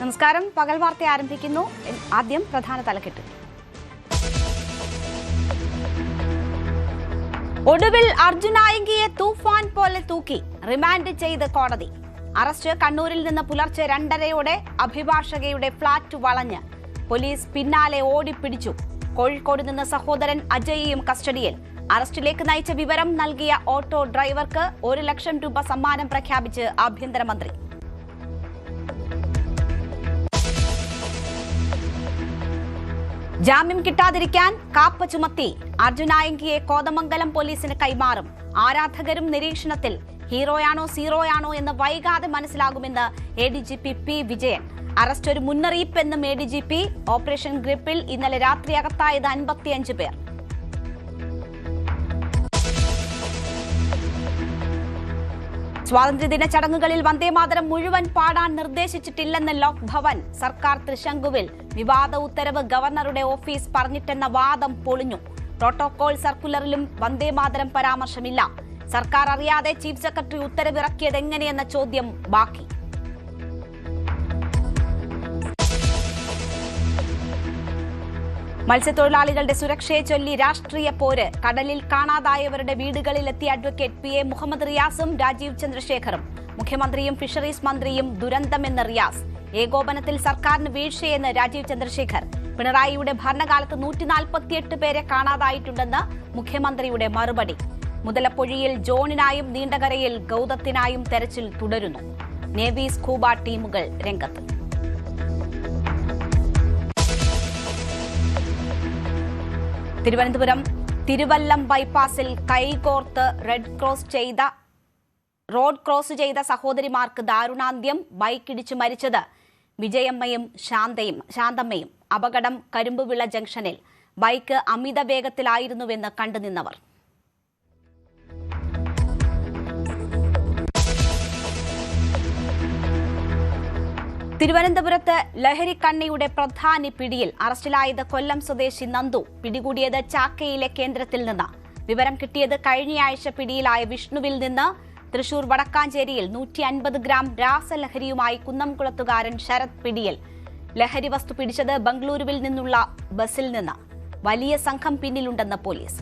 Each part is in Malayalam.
നമസ്കാരം. പകൽ വാർത്ത ആരംഭിക്കുന്നു. ആദ്യം പ്രധാന തലക്കെട്ട്. ഒടുവിൽ അർജുനായങ്കിയെ തൂഫാൻ പോലെ തൂക്കി റിമാൻഡ് ചെയ്ത് കോടതി. അറസ്റ്റ് കണ്ണൂരിൽ നിന്ന് പുലർച്ചെ 2:30 അഭിഭാഷകയുടെ ഫ്ളാറ്റ് വളഞ്ഞ് പോലീസ് പിന്നാലെ ഓടിപ്പിടിച്ചു. കോഴിക്കോട് നിന്ന് സഹോദരൻ അജയ്യും കസ്റ്റഡിയിൽ. അറസ്റ്റിലേക്ക് നയിച്ച വിവരം നൽകിയ ഓട്ടോ ഡ്രൈവർക്ക് 1 ലക്ഷം രൂപ സമ്മാനം പ്രഖ്യാപിച്ച് ആഭ്യന്തരമന്ത്രി. ജാമ്യം കിട്ടാതിരിക്കാൻ കാപ്പ ചുമത്തി അർജുനായങ്കിയെ കോതമംഗലം പോലീസിന് കൈമാറും. ആരാധകരും നിരീക്ഷണത്തിൽ. ഹീറോയാണോ സീറോയാണോ എന്ന് വൈകാതെ മനസ്സിലാകുമെന്ന് ADGP P. വിജയൻ. അറസ്റ്റ് ഒരു മുന്നറിയിപ്പെന്നും ADGP. ഓപ്പറേഷൻ ഗ്രിപ്പിൽ ഇന്നലെ രാത്രി അകത്തായത് 55 പേർ. സ്വാതന്ത്ര്യദിന ചടങ്ങുകളിൽ വന്ദേമാതരം മുഴുവൻ പാടാൻ നിർദ്ദേശിച്ചിട്ടില്ലെന്ന് ലോക് ഭവൻ. സർക്കാർ തൃശങ്കുവിൽ. വിവാദ ഉത്തരവ് ഗവർണറുടെ ഓഫീസ് പറഞ്ഞിട്ടെന്ന വാദം പൊളിഞ്ഞു. പ്രോട്ടോകോൾ സർക്കുലറിലും വന്ദേമാതരം പരാമർശമില്ല. സർക്കാർ അറിയാതെ ചീഫ് സെക്രട്ടറി ഉത്തരവിറക്കിയത് എങ്ങനെയെന്ന ചോദ്യം ബാക്കി. മത്സ്യത്തൊഴിലാളികളുടെ സുരക്ഷയെ ചൊല്ലി രാഷ്ട്രീയ പോര്. കടലിൽ കാണാതായവരുടെ വീടുകളിലെത്തിയ അഡ്വക്കേറ്റ് PA മുഹമ്മദ് റിയാസും രാജീവ് ചന്ദ്രശേഖറും. മുഖ്യമന്ത്രിയും ഫിഷറീസ് മന്ത്രിയും ദുരന്തമെന്ന് റിയാസ്. ഏകോപനത്തിൽ സർക്കാരിന് വീഴ്ചയെന്ന് രാജീവ് ചന്ദ്രശേഖർ. പിണറായിയുടെ ഭരണകാലത്ത് 148 പേരെ കാണാതായിട്ടുണ്ടെന്ന് മുഖ്യമന്ത്രിയുടെ മറുപടി. മുതലപ്പൊഴിയിൽ ജോണിനായും നീണ്ടകരയിൽ ഗൗതത്തിനായും തെരച്ചിൽ തുടരുന്നു. നേവി സ്കൂബ ടീമുകൾ രംഗത്ത്. തിരുവനന്തപുരം തിരുവല്ലം ബൈപ്പാസിൽ കൈകോർത്ത് റോഡ് ക്രോസ് ചെയ്ത സഹോദരിമാർക്ക് ദാരുണാന്ത്യം. ബൈക്കിടിച്ച് മരിച്ചത് വിജയമ്മയും ശാന്തമ്മയും. അപകടം കരിമ്പുവിള ജംഗ്ഷനിൽ. ബൈക്ക് അമിത വേഗത്തിലായിരുന്നുവെന്ന് കണ്ടുനിന്നവർ. തിരുവനന്തപുരത്ത് ലഹരിക്കണ്ണിയുടെ പ്രധാനി പിടിയിൽ. അറസ്റ്റിലായത് കൊല്ലം സ്വദേശി നന്ദു. പിടികൂടിയത് ചാക്കയിലെ കേന്ദ്രത്തിൽ നിന്ന്. വിവരം കിട്ടിയത് കഴിഞ്ഞയാഴ്ച പിടിയിലായ വിഷ്ണുവിൽ നിന്ന്. തൃശൂർ വടക്കാഞ്ചേരിയിൽ 150 ഗ്രാം രാസലഹരിയുമായി കുന്നംകുളത്തുകാരൻ ശരത് പിടിയിൽ. ലഹരി വസ്തു പിടിച്ചത് ബംഗളൂരുവിൽ നിന്നുള്ള ബസിൽ നിന്ന്. വലിയ സംഘം പിന്നിലുണ്ടെന്ന് പോലീസ്.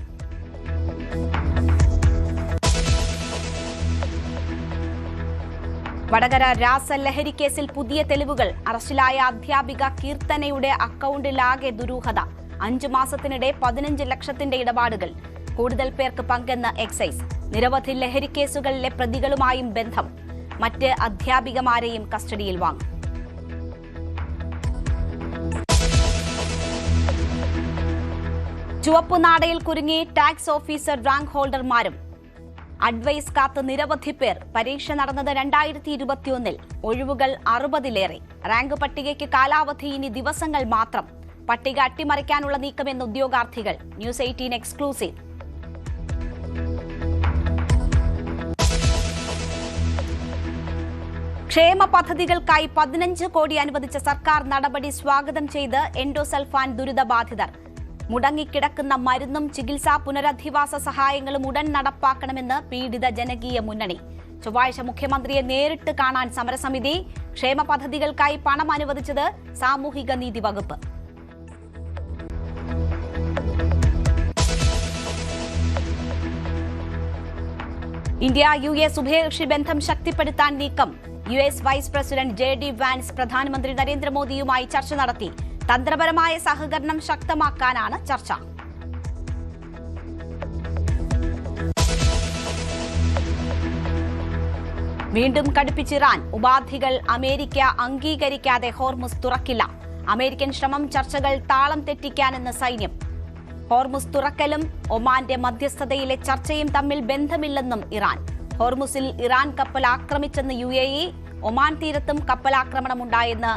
വടകര രാസലഹരി കേസിൽ പുതിയ തെളിവുകൾ. അറസ്റ്റിലായ അധ്യാപിക കീർത്തനയുടെ അക്കൗണ്ടിലാകെ ദുരൂഹത. 5 മാസത്തിനിടെ 15 ലക്ഷത്തിന്റെ ഇടപാടുകൾ. കൂടുതൽ പേർക്ക് പങ്കെന്ന് എക്സൈസ്. നിരവധി ലഹരി കേസുകളിലെ പ്രതികളുമായും ബന്ധം. മറ്റ് അധ്യാപികമാരെയും കസ്റ്റഡിയിൽ വാങ്ങും. ചുവപ്പുനാടയിൽ കുരുങ്ങി ടാക്സ് ഓഫീസർ റാങ്ക് ഹോൾഡർമാരും. അഡ്വൈസ് കാത്ത് നിരവധി പേർ. പരീക്ഷ നടന്നത് 2021. ഒഴിവുകൾ 60-ലേറെ. റാങ്ക് പട്ടികയ്ക്ക് കാലാവധി ഇനി ദിവസങ്ങൾ മാത്രം. പട്ടിക അട്ടിമറിക്കാനുള്ള നീക്കമെന്ന് ഉദ്യോഗാർത്ഥികൾ. News 18 exclusive. ക്ഷേമ പദ്ധതികൾക്കായി 15 കോടി അനുവദിച്ച സർക്കാർ നടപടി സ്വാഗതം ചെയ്ത് എൻഡോസൾഫാൻ ദുരിതബാധിതർ. മുടങ്ങിക്കിടക്കുന്ന മരുന്നും ചികിത്സാ പുനരധിവാസ സഹായങ്ങളും ഉടൻ നടപ്പാക്കണമെന്ന് പീഡിത ജനകീയ മുന്നണി. ചൊവ്വാഴ്ച മുഖ്യമന്ത്രിയെ നേരിട്ട് കാണാൻ സമരസമിതി. ക്ഷേമ പദ്ധതികൾക്കായി പണം അനുവദിച്ചത് സാമൂഹിക നീതി വകുപ്പ്. ഇന്ത്യ US ഉഭയകക്ഷി ബന്ധം ശക്തിപ്പെടുത്താൻ നീക്കം. US vice president JD Vance പ്രധാനമന്ത്രി നരേന്ദ്രമോദിയുമായി ചർച്ച നടത്തി. തന്ത്രപരമായ സഹകരണം ശക്തമാക്കാനാണ് ചർച്ച. വീണ്ടും കടുപ്പിച്ച് ഇറാൻ. ഉപാധികൾ അമേരിക്ക അംഗീകരിക്കാതെ ഹോർമുസ് തുറക്കില്ല. അമേരിക്കൻ ശ്രമം ചർച്ചകൾ താളം തെറ്റിക്കാനെന്ന് സൈന്യം. ഹോർമുസ് തുറക്കലും ഒമാന്റെ മധ്യസ്ഥതയിലെ ചർച്ചയും തമ്മിൽ ബന്ധമില്ലെന്നും ഇറാൻ. ഹോർമുസിൽ ഇറാൻ കപ്പൽ ആക്രമിച്ചെന്ന് UAE. ഒമാൻ തീരത്തും കപ്പലാക്രമണമുണ്ടായെന്ന്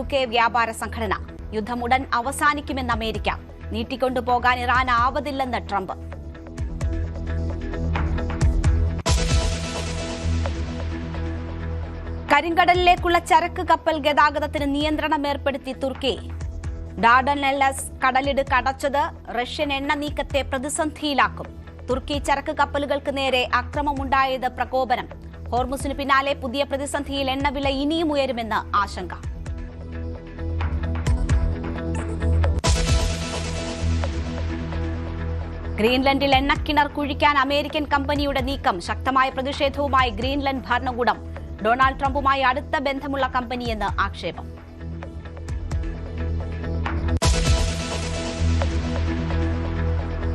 UK വ്യാപാര സംഘടന. യുദ്ധം ഉടൻ അവസാനിക്കുമെന്ന് അമേരിക്ക. നീട്ടിക്കൊണ്ടുപോകാൻ ഇറാൻ ആവതില്ലെന്ന് ട്രംപ്. കരിങ്കടലിലേക്കുള്ള ചരക്ക് കപ്പൽ ഗതാഗതത്തിന് നിയന്ത്രണം ഏർപ്പെടുത്തി തുർക്കി. ഡാർഡനെല്ലസ് കടലിടുക്ക് അടച്ചത് റഷ്യൻ എണ്ണ നീക്കത്തെ പ്രതിസന്ധിയിലാക്കും. തുർക്കി ചരക്ക് കപ്പലുകൾക്ക് നേരെ അക്രമമുണ്ടായത് പ്രകോപനം. ഹോർമുസിന് പിന്നാലെ പുതിയ പ്രതിസന്ധിയിൽ എണ്ണവില ഇനിയും ഉയരുമെന്ന് ആശങ്ക. ഗ്രീൻലൻഡിൽ എണ്ണക്കിണർ കുഴിക്കാൻ അമേരിക്കൻ കമ്പനിയുടെ നീക്കം. ശക്തമായ പ്രതിഷേധവുമായി ഗ്രീൻലൻഡ് ഭരണകൂടം. ഡൊണാൾഡ് ട്രംപുമായി അടുത്ത ബന്ധമുള്ള കമ്പനിയെന്ന് ആക്ഷേപം.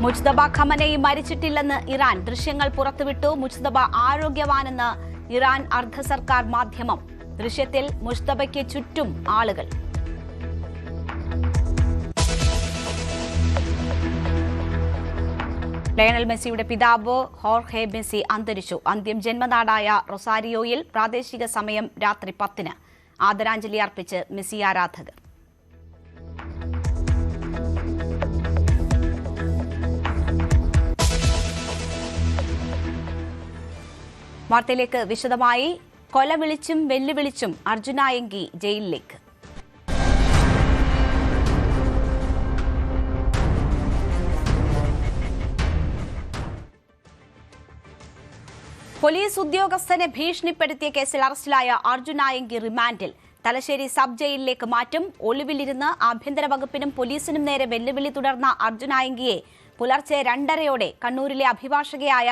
മുജ്തബ ഖമനയി മരിച്ചിട്ടില്ലെന്ന് ഇറാൻ. ദൃശ്യങ്ങൾ പുറത്തുവിട്ടു. മുജ്തബ ആരോഗ്യവാനെന്ന് ഇറാൻ അർദ്ധ സർക്കാർ മാധ്യമം. ദൃശ്യത്തിൽ മുജ്തബയ്ക്ക് ചുറ്റും ആളുകൾ. ലയണൽ മെസ്സിയുടെ പിതാവ് ഹോർഹെ മെസ്സി അന്തരിച്ചു. അന്ത്യം ജന്മനാടായ റൊസാരിയോയിൽ പ്രാദേശിക സമയം രാത്രി 10-ന് ആദരാഞ്ജലി അർപ്പിച്ച് മെസ്സി ആരാധകർ. വാർത്തയിലേക്ക് വിശദമായി. കൊല വിളിച്ചും വെല്ലുവിളിച്ചും അർജുനായങ്കി ജയിലിലേക്ക്. പോലീസ് ഉദ്യോഗസ്ഥനെ ഭീഷണിപ്പെടുത്തിയ കേസിൽ അറസ്റ്റിലായ അർജുനായങ്കി റിമാൻഡിൽ. തലശ്ശേരി സബ് ജയിലിലേക്ക് മാറ്റും. ഒളിവിലിരുന്ന് ആഭ്യന്തര വകുപ്പിനും പോലീസിനും നേരെ വെല്ലുവിളി തുടർന്ന അർജുനായങ്കിയെ പുലർച്ചെ 2:30 കണ്ണൂരിലെ അഭിഭാഷകയായ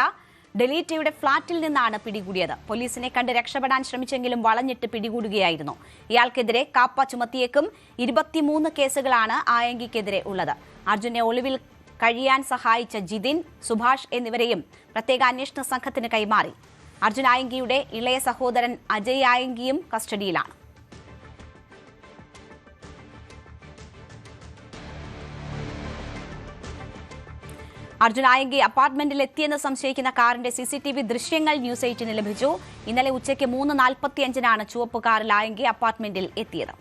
ഡെലീറ്റയുടെ ഫ്ളാറ്റിൽ നിന്നാണ് പിടികൂടിയത്. പോലീസിനെ കണ്ട് രക്ഷപ്പെടാൻ ശ്രമിച്ചെങ്കിലും വളഞ്ഞിട്ട് പിടികൂടുകയായിരുന്നു. ഇയാൾക്കെതിരെ കാപ്പ ചുമത്തിയേക്കും. 23 കേസുകളാണ് ആയങ്കിക്കെതിരെ ഉള്ളത്. അർജുനെ ഒളിവിൽ കഴിയാൻ സഹായിച്ച ജിതിൻ, സുഭാഷ് എന്നിവരെയും പ്രത്യേക അന്വേഷണ സംഘത്തിന് കൈമാറി. അർജുൻ ആയങ്കിയുടെ ഇളയ സഹോദരൻ അജയ് ആയങ്കിയും കസ്റ്റഡിയിലാണ്. അർജുൻ ആയങ്കി അപ്പാർട്ട്മെന്റിൽ എത്തിയെന്ന് സംശയിക്കുന്ന കാറിന്റെ CCTV ദൃശ്യങ്ങൾ ന്യൂസ് 8-ന് ലഭിച്ചു. ഇന്നലെ ഉച്ചയ്ക്ക് 3:45-നാണ് ചുവപ്പ് കാറിൽ ആയങ്കി അപ്പാർട്ട്മെന്റിൽ എത്തിയത്.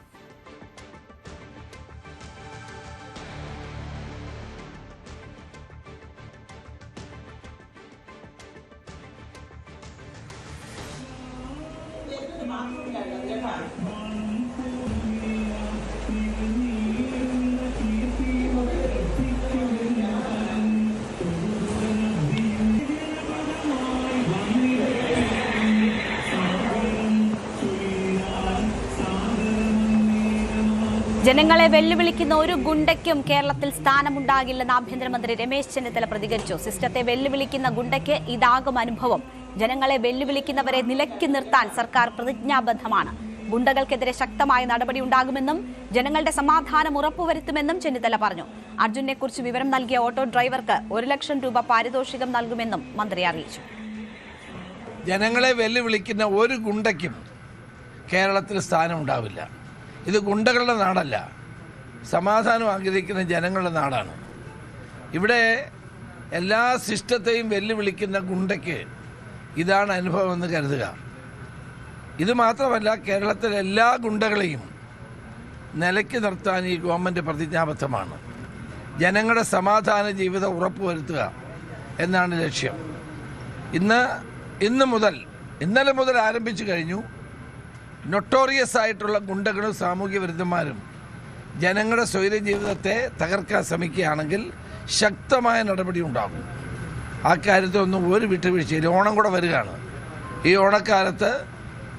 ജനങ്ങളെ വെല്ലുവിളിക്കുന്ന ഒരു ഗുണ്ടയ്ക്കും കേരളത്തിൽ സ്ഥാനമുണ്ടാകില്ലെന്ന് ആഭ്യന്തരമന്ത്രി രമേശ് ചെന്നിത്തല പ്രതികരിച്ചു. സിസ്റ്റത്തെ വെല്ലുവിളിക്കുന്ന ഗുണ്ടയ്ക്ക് ഇതാകും അനുഭവം. ജനങ്ങളെ വെല്ലുവിളിക്കുന്നവരെ നിലയ്ക്ക് നിർത്താൻ സർക്കാർ പ്രതിജ്ഞാബദ്ധമാണ്. ഗുണ്ടകൾക്കെതിരെ ശക്തമായ നടപടിയുണ്ടാകുമെന്നും ജനങ്ങളുടെ സമാധാനം ഉറപ്പുവരുത്തുമെന്നും ചെന്നിത്തല പറഞ്ഞു. അർജുനെക്കുറിച്ച് വിവരം നൽകിയ ഓട്ടോ ഡ്രൈവർക്ക് 1 ലക്ഷം രൂപ പാരിതോഷികം നൽകുമെന്നും മന്ത്രി അറിയിച്ചു. ജനങ്ങളെ വെല്ലുവിളിക്കുന്ന ഒരു ഗുണ്ടയ്ക്കും കേരളത്തിൽ സ്ഥാനമുണ്ടാവില്ല. ഇത് ഗുണ്ടകളുടെ നാടല്ല, സമാധാനം ആഗ്രഹിക്കുന്ന ജനങ്ങളുടെ നാടാണ്. ഇവിടെ എല്ലാ സിസ്റ്റത്തെയും വെല്ലുവിളിക്കുന്ന ഗുണ്ടയ്ക്ക് ഇതാണ് അനുഭവമെന്ന് കരുതുക. ഇത് മാത്രമല്ല, കേരളത്തിലെ എല്ലാ ഗുണ്ടകളെയും നിലയ്ക്ക് നിർത്താൻ ഈ ഗവൺമെൻറ് പ്രതിജ്ഞാബദ്ധമാണ്. ജനങ്ങളുടെ സമാധാന ജീവിതം ഉറപ്പുവരുത്തുക എന്നാണ് ലക്ഷ്യം. ഇന്നലെ മുതൽ ആരംഭിച്ചു കഴിഞ്ഞു. നൊട്ടോറിയസ് ആയിട്ടുള്ള ഗുണ്ടകളും സാമൂഹ്യ വിരുദ്ധന്മാരും ജനങ്ങളുടെ സ്വൈര്യ ജീവിതത്തെ തകർക്കാൻ ശ്രമിക്കുകയാണെങ്കിൽ ശക്തമായ നടപടി ഉണ്ടാകും. ആ കാര്യത്തിലൊന്നും ഒരു വിട്ടുവീഴ്ചയില്ല. ഓണം കൂടെ വരികയാണ്. ഈ ഓണക്കാലത്ത്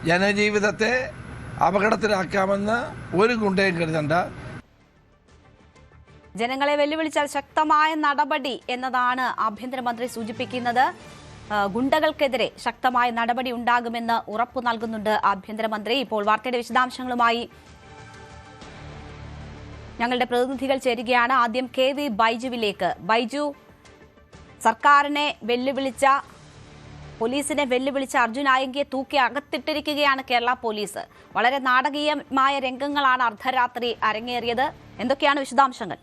ജനജീവിതത്തെ അപകടത്തിലാക്കാമെന്ന് ഒരു ഗുണ്ടയും കരുതണ്ട. ജനങ്ങളെ വെല്ലുവിളിച്ചാൽ ശക്തമായ നടപടി എന്നതാണ് ആഭ്യന്തരമന്ത്രി സൂചിപ്പിക്കുന്നത്. ഗുണ്ടകൾക്കെതിരെ ശക്തമായ നടപടി ഉണ്ടാകുമെന്ന് ഉറപ്പു നൽകുന്നുണ്ട് ആഭ്യന്തരമന്ത്രി. ഇപ്പോൾ വാർത്തയുടെ വിശദാംശങ്ങളുമായി ഞങ്ങളുടെ പ്രതിനിധികൾ ചേരുകയാണ്. ആദ്യം KV ബൈജുവിലേക്ക്. ബൈജു, സർക്കാരിനെ വെല്ലുവിളിച്ച, പോലീസിനെ വെല്ലുവിളിച്ച അർജുൻ ആയങ്കിയെ തൂക്കി അകത്തിട്ടിരിക്കുകയാണ് കേരള പോലീസ്. വളരെ നാടകീയമായ രംഗങ്ങളാണ് അർദ്ധരാത്രി അരങ്ങേറിയത്. എന്തൊക്കെയാണ് വിശദാംശങ്ങൾ?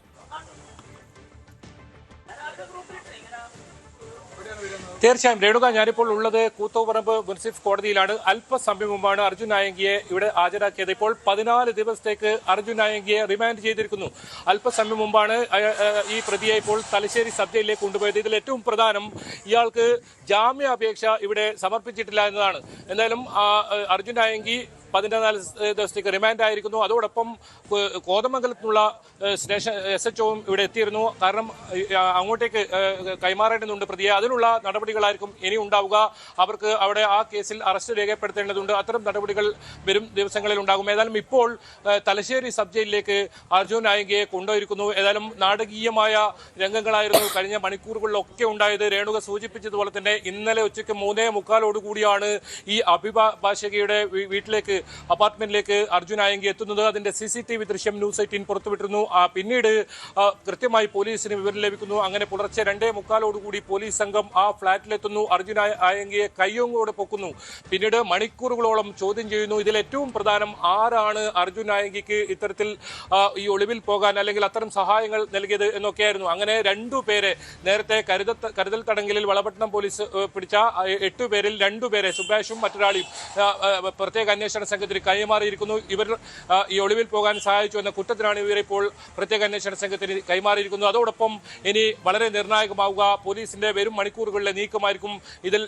തീർച്ചയായും രേണുക, ഞാനിപ്പോൾ ഉള്ളത് കൂത്തുപറമ്പ് മുൻസിഫ് കോടതിയിലാണ്. അല്പസമയം മുമ്പാണ് അർജുൻ ആയങ്കിയെ ഇവിടെ ഹാജരാക്കിയത്. ഇപ്പോൾ 14 ദിവസത്തേക്ക് അർജുൻ ആയങ്കിയെ റിമാൻഡ് ചെയ്തിരിക്കുന്നു. അല്പസമയം മുമ്പാണ് ഈ പ്രതിയെ ഇപ്പോൾ തലശ്ശേരി സബ് ജയിലിലേക്ക് കൊണ്ടുപോയത്. ഇതിൽ ഏറ്റവും പ്രധാനം, ഇയാൾക്ക് ജാമ്യാപേക്ഷ ഇവിടെ സമർപ്പിച്ചിട്ടില്ല എന്നതാണ്. എന്തായാലും അർജുൻ ആയങ്കി 14 ദിവസത്തേക്ക് റിമാൻഡ് ആയിരിക്കുന്നു. അതോടൊപ്പം കോതമംഗലത്തുള്ള സ്റ്റേഷൻ SHOയും ഇവിടെ എത്തിയിരുന്നു. കാരണം അങ്ങോട്ടേക്ക് കൈമാറേണ്ടതുണ്ട് പ്രതിയെ. അതിനുള്ള നടപടികളായിരിക്കും ഇനി ഉണ്ടാവുക. അവർക്ക് അവിടെ ആ കേസിൽ അറസ്റ്റ് രേഖപ്പെടുത്തേണ്ടതുണ്ട്. അത്തരം നടപടികൾ വരും ദിവസങ്ങളിൽ ഉണ്ടാകും. ഏതായാലും ഇപ്പോൾ തലശ്ശേരി സബ് ജയിലിലേക്ക് അർജുൻ നായകയെ കൊണ്ടുപോയിരിക്കുന്നു. ഏതായാലും നാടകീയമായ രംഗങ്ങളായിരുന്നു കഴിഞ്ഞ മണിക്കൂറുകളിലൊക്കെ ഉണ്ടായത്. രേണുക സൂചിപ്പിച്ചതുപോലെ തന്നെ ഇന്നലെ ഉച്ചയ്ക്ക് 3:45 ഈ അഭിഭാഷകയുടെ വീട്ടിലേക്ക്, അപ്പാർട്ട്മെന്റിലേക്ക് അർജുൻ നായകി എത്തുന്നത്. അതിന്റെ CCTV ദൃശ്യം ന്യൂസ് 18 പുറത്തുവിട്ടിരുന്നു. പിന്നീട് കൃത്യമായി പോലീസിന് വിവരം ലഭിക്കുന്നു. അങ്ങനെ പുലർച്ചെ 2:45 പോലീസ് സംഘം ആ ഫ്ളാറ്റിലെത്തുന്നു. അർജുൻ നായകിയെ കയ്യോങ്ങോടെ പൊക്കുന്നു. പിന്നീട് മണിക്കൂറുകളോളം ചോദ്യം ചെയ്യുന്നു. ഇതിൽ ഏറ്റവും പ്രധാനം ആരാണ് അർജുൻ നായകിക്ക് ഇത്തരത്തിൽ ഈ ഒളിവിൽ പോകാൻ അല്ലെങ്കിൽ അത്തരം സഹായങ്ങൾ നൽകിയത് എന്നൊക്കെയായിരുന്നു. അങ്ങനെ 2 പേരെ നേരത്തെ കരുതൽ തടങ്കലിൽ വളപട്ടണം പോലീസ് പിടിച്ച 8 പേരിൽ 2 പേരെ, സുഭാഷും മറ്റൊരാളെയും പ്രത്യേക അന്വേഷണ സംഘത്തിന് കൈമാറിയിരിക്കുന്നു. ഇവർ ഈ ഒളിവിൽ പോകാൻ സഹായിച്ചു എന്ന കുറ്റത്തിനാണ് ഇവരെ ഇപ്പോൾ പ്രത്യേക അന്വേഷണ സംഘത്തിന് കൈമാറിയിരിക്കുന്നത്. അതോടൊപ്പം ഇനി വളരെ നിർണായകമാവുക പോലീസിന്റെ വരും മണിക്കൂറുകളിലെ നീക്കമായിരിക്കും. ഇതിൽ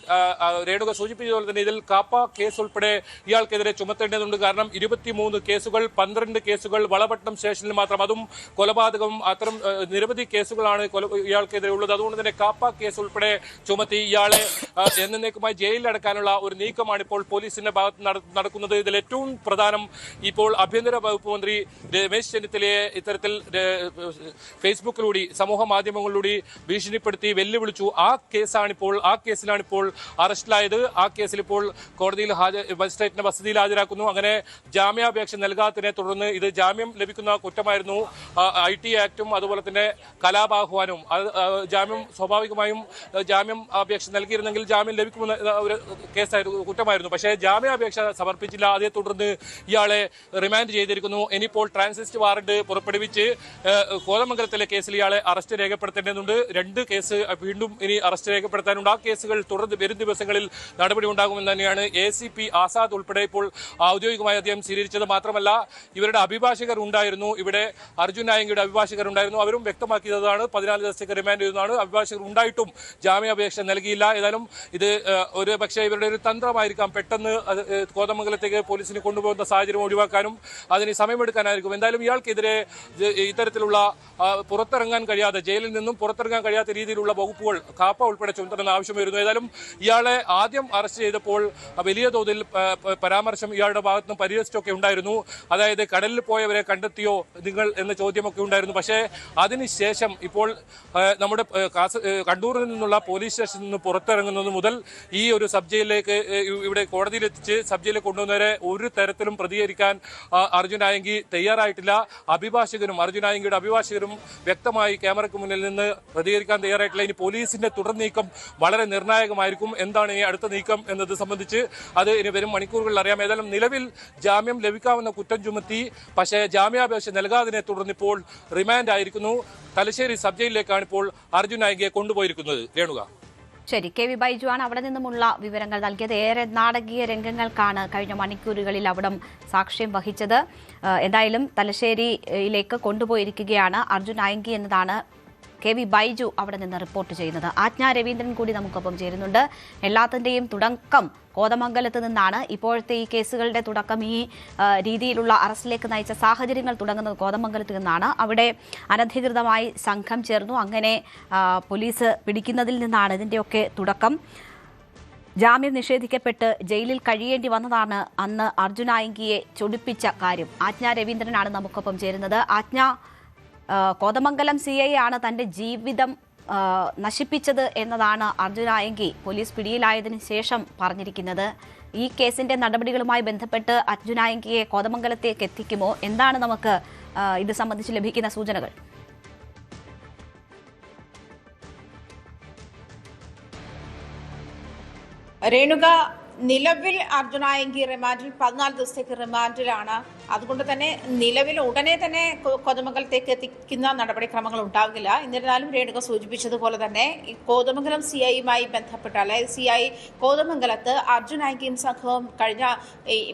രേണുക സൂചിപ്പിച്ചതുപോലെ തന്നെ ഇതിൽ കാപ്പ കേസ് ഉൾപ്പെടെ ഇയാൾക്കെതിരെ ചുമത്തേണ്ടതുണ്ട്. കാരണം 23 കേസുകൾ, 12 കേസുകൾ വളപട്ടണം സ്റ്റേഷനിൽ മാത്രം, അതും കൊലപാതകം, അത്തരം നിരവധി കേസുകളാണ് ഇയാൾക്കെതിരെ ഉള്ളത്. അതുകൊണ്ട് തന്നെ കാപ്പ കേസ് ഉൾപ്പെടെ ചുമത്തി ഇയാളെ എന്നേക്കുമായി ജയിലിലടക്കാനുള്ള ഒരു നീക്കമാണ് ഇപ്പോൾ പോലീസിന്റെ ഭാഗത്ത് നടക്കുന്നത്. ഇതിൽ ഏറ്റവും പ്രധാനം ഇപ്പോൾ ആഭ്യന്തര വകുപ്പ് മന്ത്രി രമേശ് ചെന്നിത്തലയെ ഇത്തരത്തിൽ ഫേസ്ബുക്കിലൂടെ, സമൂഹ മാധ്യമങ്ങളിലൂടെ ഭീഷണിപ്പെടുത്തി വെല്ലുവിളിച്ചു. ആ കേസിലാണിപ്പോൾ അറസ്റ്റിലായത്. ആ കേസിൽ ഇപ്പോൾ കോടതിയിൽ മജിസ്ട്രേറ്റിന്റെ വസതിയിൽ ഹാജരാക്കുന്നു. അങ്ങനെ ജാമ്യാപേക്ഷ നൽകാത്തതിനെ തുടർന്ന് ഇത് ജാമ്യം ലഭിക്കുന്ന കുറ്റമായിരുന്നു. IT ആക്ടും അതുപോലെ തന്നെ കലാപാഹ്വാനവും ജാമ്യം സ്വാഭാവികമായും ജാമ്യം അപേക്ഷ നൽകിയിരുന്നെങ്കിൽ ജാമ്യം ലഭിക്കുമെന്ന ഒരു കുറ്റമായിരുന്നു. പക്ഷേ ജാമ്യാപേക്ഷ സമർപ്പിച്ചില്ല. അതേ തുടർന്ന് ഇയാളെ റിമാൻഡ് ചെയ്തിരിക്കുന്നു. ഇനിയിപ്പോൾ ട്രാൻസിസ്റ്റ് വാറന്റ് പുറപ്പെടുവിച്ച് കോതമംഗലത്തിലെ കേസിൽ ഇയാളെ അറസ്റ്റ് രേഖപ്പെടുത്തേണ്ടതുണ്ട്. 2 കേസ് വീണ്ടും ഇനി അറസ്റ്റ് രേഖപ്പെടുത്താനുണ്ട്. ആ കേസുകൾ തുടർന്ന് വരും ദിവസങ്ങളിൽ നടപടി ഉണ്ടാകുമെന്ന് തന്നെയാണ് ACP ആസാദ് ഉൾപ്പെടെ ഇപ്പോൾ ഔദ്യോഗികമായി അദ്ദേഹം സ്ഥിരീകരിച്ചത്. മാത്രമല്ല ഇവരുടെ അഭിഭാഷകർ ഉണ്ടായിരുന്നു, ഇവിടെ അർജുൻ നായകിയുടെ അഭിഭാഷകർ ഉണ്ടായിരുന്നു. അവരും വ്യക്തമാക്കിയതാണ് 14 ദിവസത്തേക്ക് റിമാൻഡ് ചെയ്യുന്നതാണ്. അഭിഭാഷകർ ഉണ്ടായിട്ടും ജാമ്യാപേക്ഷ നൽകിയില്ല. ഏതായാലും ഇത് ഒരു പക്ഷേ ഇവരുടെ ഒരു തന്ത്രമായിരിക്കാം. പെട്ടെന്ന് കോതമംഗലത്തേക്ക് പോലീസിന് കൊണ്ടുപോകുന്ന സാഹചര്യം ഒഴിവാക്കാനും അതിന് സമയമെടുക്കാനായിരിക്കും. എന്തായാലും ഇയാൾക്കെതിരെ ഇത്തരത്തിലുള്ള പുറത്തിറങ്ങാൻ കഴിയാതെ, ജയിലിൽ നിന്നും പുറത്തിറങ്ങാൻ കഴിയാത്ത രീതിയിലുള്ള വകുപ്പുകൾ കാപ്പ ഉൾപ്പെടെ ചുമത്തണമെന്ന് ആവശ്യം വരുന്നു. ഏതായാലും ഇയാളെ ആദ്യം അറസ്റ്റ് ചെയ്തപ്പോൾ വലിയ തോതിൽ പരാമർശം ഇയാളുടെ ഭാഗത്തുനിന്ന് പരിഹസിച്ചൊക്കെ ഉണ്ടായിരുന്നു. അതായത് കടലിൽ പോയവരെ കണ്ടെത്തിയോ നിങ്ങൾ എന്ന ചോദ്യമൊക്കെ ഉണ്ടായിരുന്നു. പക്ഷേ അതിനുശേഷം ഇപ്പോൾ നമ്മുടെ കണ്ണൂരിൽ നിന്നുള്ള പോലീസ് സ്റ്റേഷനിൽ നിന്ന് പുറത്തിറങ്ങുന്നത് മുതൽ ഈ ഒരു സബ് ജയിലിലേക്ക്, ഇവിടെ കോടതിയിലെത്തിച്ച് സബ് ജയിലിൽ കൊണ്ടുവന്നവരെ ഒരു തരത്തിലും പ്രതികരിക്കാൻ അർജുൻ നായകി തയ്യാറായിട്ടില്ല. അർജുൻ നായകിയുടെ അഭിഭാഷകരും വ്യക്തമായി ക്യാമറയ്ക്ക് മുന്നിൽ നിന്ന് പ്രതികരിക്കാൻ തയ്യാറായിട്ടില്ല. ഇനി പോലീസിന്റെ തുടർ നീക്കം വളരെ നിർണായകമായിരിക്കും. എന്താണ് ഇനി അടുത്ത നീക്കം എന്നത് സംബന്ധിച്ച് അത് ഇനി വരും മണിക്കൂറുകളിൽ അറിയാം. ഏതായാലും നിലവിൽ ജാമ്യം ലഭിക്കാവുന്ന കുറ്റം ചുമത്തി, പക്ഷേ ജാമ്യാപേക്ഷ നൽകാതിനെ തുടർന്ന് ഇപ്പോൾ റിമാൻഡ് ആയിരിക്കുന്നു. തലശ്ശേരി സബ് ജയിലിലേക്കാണ് ഇപ്പോൾ അർജുൻ നായകിയെ കൊണ്ടുപോയിരിക്കുന്നത്. രേണുക. ശരി, KV ബൈജു ആണ് അവിടെ നിന്നുമുള്ള വിവരങ്ങൾ നൽകിയത്. ഏറെ നാടകീയ രംഗങ്ങൾക്കാണ് കഴിഞ്ഞ മണിക്കൂറുകളിൽ അവിടം സാക്ഷ്യം വഹിച്ചത്. എന്തായാലും തലശ്ശേരിയിലേക്ക് കൊണ്ടുപോയിരിക്കുകയാണ് അർജുൻ നായകി എന്നതാണ് KV ബൈജു അവിടെ നിന്ന് റിപ്പോർട്ട് ചെയ്യുന്നത്. ആജ്ഞ രവീന്ദ്രൻ കൂടി നമുക്കൊപ്പം ചേരുന്നുണ്ട്. എല്ലാത്തിൻ്റെയും തുടക്കം കോതമംഗലത്ത് നിന്നാണ്. ഇപ്പോഴത്തെ ഈ കേസുകളുടെ തുടക്കം, ഈ രീതിയിലുള്ള അറസ്റ്റിലേക്ക് നയിച്ച സാഹചര്യങ്ങൾ തുടങ്ങുന്നത് കോതമംഗലത്ത് നിന്നാണ്. അവിടെ അനധികൃതമായി സംഘം ചേർന്നു. അങ്ങനെ പോലീസ് പിടിക്കുന്നതിൽ നിന്നാണ് ഇതിൻ്റെയൊക്കെ തുടക്കം. ജാമ്യം നിഷേധിക്കപ്പെട്ട് ജയിലിൽ കഴിയേണ്ടി വന്നതാണ് അന്ന് അർജുൻ നായകിയെ ചൊടിപ്പിച്ച കാര്യം. ആജ്ഞ രവീന്ദ്രനാണ് നമുക്കൊപ്പം ചേരുന്നത്. ആജ്ഞ, കോതമംഗലം CI ആണ് തൻ്റെ ജീവിതം നശിപ്പിച്ചത് എന്നതാണ് അർജുൻ നായകി പോലീസ് പിടിയിലായതിനു ശേഷം പറഞ്ഞിരിക്കുന്നത്. ഈ കേസിന്റെ നടപടികളുമായി ബന്ധപ്പെട്ട് അർജുൻ നായകിയെ കോതമംഗലത്തേക്ക് എത്തിക്കുമോ? എന്താണ് നമുക്ക് ഇത് സംബന്ധിച്ച് ലഭിക്കുന്ന സൂചനകൾ? രേണുക, നിലവിൽ അർജുൻ നായകി റിമാൻഡിൽ 14 ദിവസത്തേക്ക് റിമാൻഡിലാണ്. അതുകൊണ്ട് തന്നെ നിലവിൽ ഉടനെ തന്നെ കോതമംഗലത്തേക്ക് എത്തിക്കുന്ന നടപടിക്രമങ്ങൾ ഉണ്ടാകില്ല. എന്നിരുന്നാലും രേണുക സൂചിപ്പിച്ചതുപോലെ തന്നെ ഈ കോതമംഗലം CIയുമായി ബന്ധപ്പെട്ട് അതായത് CI കോതമംഗലത്ത് അർജുൻ ആയിങ്കയും സംഘവും കഴിഞ്ഞ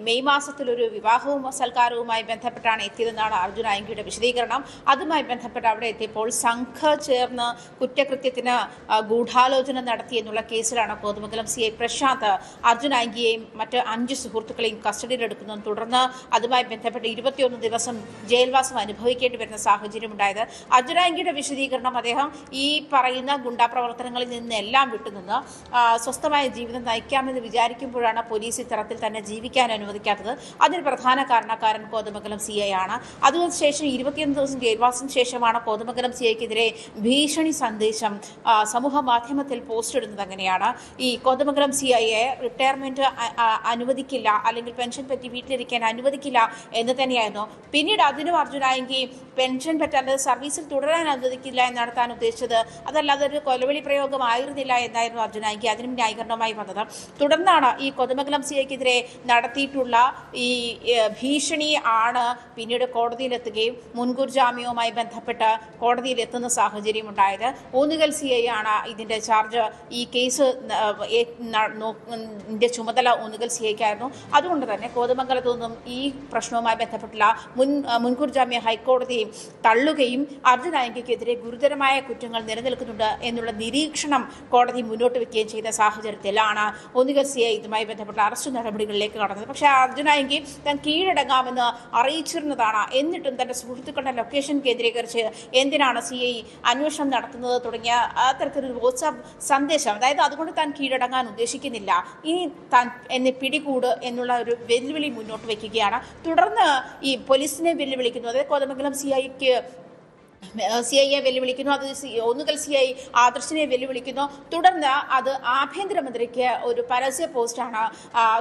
മെയ് മാസത്തിൽ ഒരു വിവാഹവും സൽക്കാരവുമായി ബന്ധപ്പെട്ടാണ് എത്തിയതെന്നാണ് അർജുൻ ആയിങ്കയുടെ വിശദീകരണം. അതുമായി ബന്ധപ്പെട്ട് അവിടെ എത്തിയപ്പോൾ സംഘം ചേർന്ന് കുറ്റകൃത്യത്തിന് ഗൂഢാലോചന നടത്തി എന്നുള്ള കേസിലാണ് കോതമംഗലം CI പ്രശാന്ത് അർജുൻ ആയിങ്കയെയും മറ്റ് 5 സുഹൃത്തുക്കളെയും കസ്റ്റഡിയിലെടുക്കുന്നത്. തുടർന്ന് അതുമായി ബന്ധപ്പെട്ട് 21 ദിവസം ജയിൽവാസം അനുഭവിക്കേണ്ടി വരുന്ന സാഹചര്യമുണ്ടായത്. അർജുൻ ആയിങ്കയുടെ വിശദീകരണം അദ്ദേഹം ഈ പറയുന്ന ഗുണ്ടാ പ്രവർത്തനങ്ങളിൽ നിന്നെല്ലാം വിട്ടുനിന്ന് സ്വസ്ഥമായ ജീവിതം നയിക്കാമെന്ന് വിചാരിക്കുമ്പോഴാണ് പോലീസ് ഇത്തരത്തിൽ തന്നെ ജീവിക്കാൻ അനുവദിക്കാത്തത്. അതിന് പ്രധാന കാരണക്കാരൻ കോതമംഗലം CI ആണ്. അതിനുശേഷം 21 ദിവസം ജയിൽവാസത്തിന് ശേഷമാണ് കോതമംഗലം CIക്കെതിരെ ഭീഷണി സന്ദേശം സമൂഹ മാധ്യമത്തിൽ പോസ്റ്റ് ഇടുന്നത്. അങ്ങനെയാണ് ഈ കോതമംഗലം CIയെ റിട്ടയർമെന്റ് അനുവദിക്കില്ല അല്ലെങ്കിൽ പെൻഷൻ പറ്റി വീട്ടിലിരിക്കാൻ അനുവദിക്കില്ല എന്ന് തന്നെയായിരുന്നു. പിന്നീട് അതിനും അർജുൻ ആയിങ്കി പെൻഷൻ പറ്റാതെ സർവീസിൽ തുടരാൻ അനുവദിക്കില്ല എന്നാണ് താൻ ഉദ്ദേശിച്ചത്. അതല്ലാതെ ഒരു കൊലവിളി പ്രയോഗമായിരുന്നില്ല എന്നായിരുന്നു അർജുൻ ആയിങ്കി അതിനും ന്യായീകരണമായി വന്നത്. തുടർന്നാണ് ഈ കോതമംഗലം CIക്കെതിരെ നടത്തിയിട്ടുള്ള ഈ ഭീഷണി ആണ് പിന്നീട് കോടതിയിലെത്തുകയും മുൻകൂർ ജാമ്യവുമായി ബന്ധപ്പെട്ട് കോടതിയിലെത്തുന്ന സാഹചര്യം ഉണ്ടായത്. ഊന്നുകൽ CI ആണ് ഇതിന്റെ ചാർജ്. ഈ കേസ് ചുമതല ഊന്നുകൽ CIക്കായിരുന്നു. അതുകൊണ്ട് തന്നെ കോതമംഗലത്തു നിന്നും ഈ പ്രശ്നവുമായി ബന്ധപ്പെട്ടുള്ള മുൻകൂർ ജാമ്യം ഹൈക്കോടതി തള്ളുകയും അർജുൻ ആയിങ്കയ്ക്കെതിരെ ഗുരുതരമായ കുറ്റങ്ങൾ നിലനിൽക്കുന്നുണ്ട് എന്നുള്ള നിരീക്ഷണം കോടതി മുന്നോട്ട് വെക്കുകയും ചെയ്ത സാഹചര്യത്തിലാണ് ഊന്നുകൽ CI ഇതുമായി ബന്ധപ്പെട്ട അറസ്റ്റ് നടപടികളിലേക്ക് കടന്നത്. പക്ഷേ അർജുൻ ആയിങ്കി താൻ കീഴടങ്ങാമെന്ന് അറിയിച്ചിരുന്നതാണ്. എന്നിട്ടും തന്റെ സുഹൃത്തുക്കളുടെ ലൊക്കേഷൻ കേന്ദ്രീകരിച്ച് എന്തിനാണ് CI അന്വേഷണം നടത്തുന്നത് തുടങ്ങിയ അത്തരത്തിലൊരു വാട്സാപ്പ് സന്ദേശം, അതായത് അതുകൊണ്ട് താൻ കീഴടങ്ങാൻ ഉദ്ദേശിക്കുന്നില്ല, ഇനി താൻ എന്നെ പിടികൂട് എന്നുള്ള ഒരു വെല്ലുവിളി മുന്നോട്ട് വയ്ക്കുകയാണ്. തുടർന്ന് ഈ പോലീസിനെ വെല്ലുവിളിക്കുന്നു. അതായത് കോതമംഗലം CIയെ വെല്ലുവിളിക്കുന്നു. അത് ഒന്നുകിൽ CI ആദർശിനെ വെല്ലുവിളിക്കുന്നു. തുടർന്ന് അത് ആഭ്യന്തരമന്ത്രിക്ക് ഒരു പരസ്യ പോസ്റ്റാണ്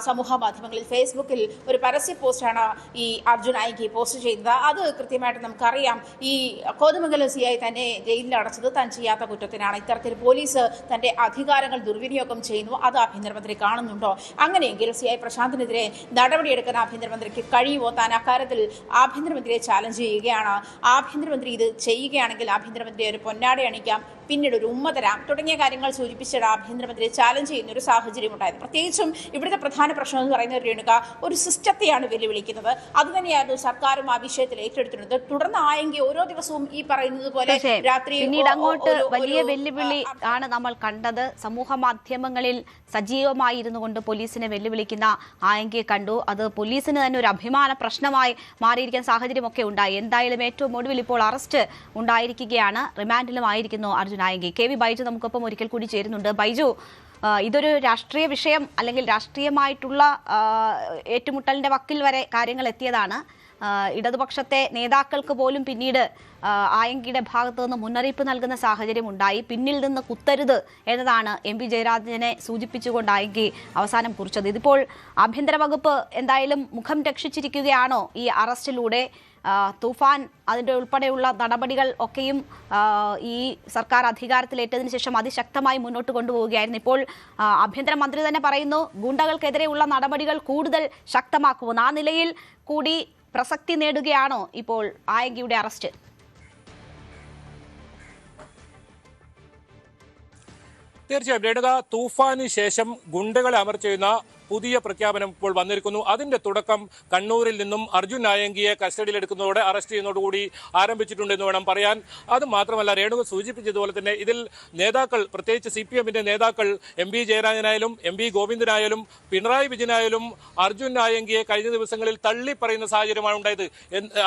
സമൂഹ മാധ്യമങ്ങളിൽ ഫേസ്ബുക്കിൽ ഒരു പരസ്യ പോസ്റ്റാണ് ഈ അർജുൻ ആയിങ്കി പോസ്റ്റ് ചെയ്തത്. അത് കൃത്യമായിട്ട് നമുക്കറിയാം. ഈ കോതമംഗലം CI തന്നെ ജയിലിൽ അടച്ചത് താൻ ചെയ്യാത്ത കുറ്റത്തിനാണ്. ഇത്തരത്തിൽ പോലീസ് തന്റെ അധികാരങ്ങൾ ദുർവിനിയോഗം ചെയ്യുന്നു. അത് ആഭ്യന്തരമന്ത്രി കാണുന്നുണ്ടോ? അങ്ങനെയെങ്കിൽ CI പ്രശാന്തിനെതിരെ നടപടിയെടുക്കാൻ ആഭ്യന്തരമന്ത്രിക്ക് കഴിയുമോ? താൻ അക്കാര്യത്തിൽ ആഭ്യന്തരമന്ത്രിയെ ചാലഞ്ച് ചെയ്യുകയാണ്. ആഭ്യന്തരമന്ത്രി ഇത് ചെയ്യുകയാണെങ്കിൽ ആഭ്യന്തരമന്ത്രി ഒരു പൊന്നാട അണിക്കാം, പിന്നീട് ഒരു ഉമ്മ തരാം തുടങ്ങിയ കാര്യങ്ങൾ സൂചിപ്പിച്ചിട്ട് ആഭ്യന്തരമന്ത്രിയെ ചാലഞ്ച് ചെയ്യുന്ന ഒരു സാഹചര്യം ഉണ്ടായത്. പ്രത്യേകിച്ചും ഇവിടുത്തെ പ്രധാന പ്രശ്നം എന്ന് പറയുന്നത് രേണുക ഒരു സിസ്റ്റത്തെയാണ് വെല്ലുവിളിക്കുന്നത്. അതുതന്നെയായിരുന്നു സർക്കാരും ആ വിഷയത്തിൽ ഏറ്റെടുത്തിരുന്നത്. തുടർന്ന് ആയെങ്കിൽ ഓരോ ദിവസവും ഈ പറയുന്നത് പോലെ രാത്രി പിന്നീട് അങ്ങോട്ട് വലിയ വെല്ലുവിളി ആണ് നമ്മൾ കണ്ടത്. സമൂഹ മാധ്യമങ്ങളിൽ സജീവമായിരുന്നു കൊണ്ട് പോലീസിനെ വെല്ലുവിളിക്കുന്ന ആയെങ്കിയെ കണ്ടു. അത് പോലീസിന് തന്നെ ഒരു അഭിമാന പ്രശ്നമായി മാറിയിരിക്കുന്ന സാഹചര്യമൊക്കെ ഉണ്ടായി. എന്തായാലും ഏറ്റവും ഒടുവിൽ ഇപ്പോൾ അറസ്റ്റ് ഉണ്ടായിരിക്കുകയാണ്. റിമാൻഡിലും ആയിരിക്കുന്നു അർജുൻ ആയിങ്കി. KV ബൈജു നമുക്കൊപ്പം ഒരിക്കൽ കൂടി ചേരുന്നുണ്ട്. ബൈജു, ഇതൊരു രാഷ്ട്രീയ വിഷയം അല്ലെങ്കിൽ രാഷ്ട്രീയമായിട്ടുള്ള ഏറ്റുമുട്ടലിന്റെ വക്കിൽ വരെ കാര്യങ്ങൾ എത്തിയതാണ്. ഇടതുപക്ഷത്തെ നേതാക്കൾക്ക് പോലും പിന്നീട് ആയങ്കിയുടെ ഭാഗത്തു നിന്ന് മുന്നറിയിപ്പ് നൽകുന്ന സാഹചര്യം ഉണ്ടായി. പിന്നിൽ നിന്ന് കുത്തരുത് എന്നതാണ് MP ജയരാജനെ സൂചിപ്പിച്ചുകൊണ്ട് ആയങ്കി അവസാനം കുറിച്ചത്. ഇതിപ്പോൾ ആഭ്യന്തര വകുപ്പ് എന്തായാലും മുഖം രക്ഷിച്ചിരിക്കുകയാണോ ഈ അറസ്റ്റിലൂടെ? തൂഫാൻ അതിൻ്റെ ഉൾപ്പെടെയുള്ള നടപടികൾ ഒക്കെയും ഈ സർക്കാർ അധികാരത്തിലേറ്റതിനു ശേഷം അതിശക്തമായി മുന്നോട്ട് കൊണ്ടുപോവുകയായിരുന്നു. ഇപ്പോൾ ആഭ്യന്തരമന്ത്രി തന്നെ പറയുന്നു ഗുണ്ടകൾക്കെതിരെയുള്ള നടപടികൾ കൂടുതൽ ശക്തമാക്കുമെന്ന്. ആ നിലയിൽ കൂടി പ്രസക്തി നേടുകയാണോ ഇപ്പോൾ ആയങ്കിയുടെ അറസ്റ്റ്? തീർച്ചയായും രേണുക, തൂഫാന് ശേഷം ഗുണ്ടകളെ അമർച്ച ചെയ്യുന്ന പുതിയ പ്രഖ്യാപനം ഇപ്പോൾ വന്നിരിക്കുന്നു. അതിന്റെ തുടക്കം കണ്ണൂരിൽ നിന്നും അർജുൻ ആയങ്കിയെ കസ്റ്റഡിയിലെടുക്കുന്നതോടെ അറസ്റ്റ് ചെയ്യുന്നതോടുകൂടി ആരംഭിച്ചിട്ടുണ്ടെന്ന് വേണം പറയാൻ. അത് മാത്രമല്ല, രേണുക സൂചിപ്പിച്ചതുപോലെ തന്നെ ഇതിൽ നേതാക്കൾ, പ്രത്യേകിച്ച് CPMന്റെ നേതാക്കൾ MP ജയരാജനായാലും MP ഗോവിന്ദനായാലും പിണറായി വിജയനായാലും അർജുൻ ആയങ്കിയെ കഴിഞ്ഞ ദിവസങ്ങളിൽ തള്ളിപ്പറയുന്ന സാഹചര്യമാണ് ഉണ്ടായത്.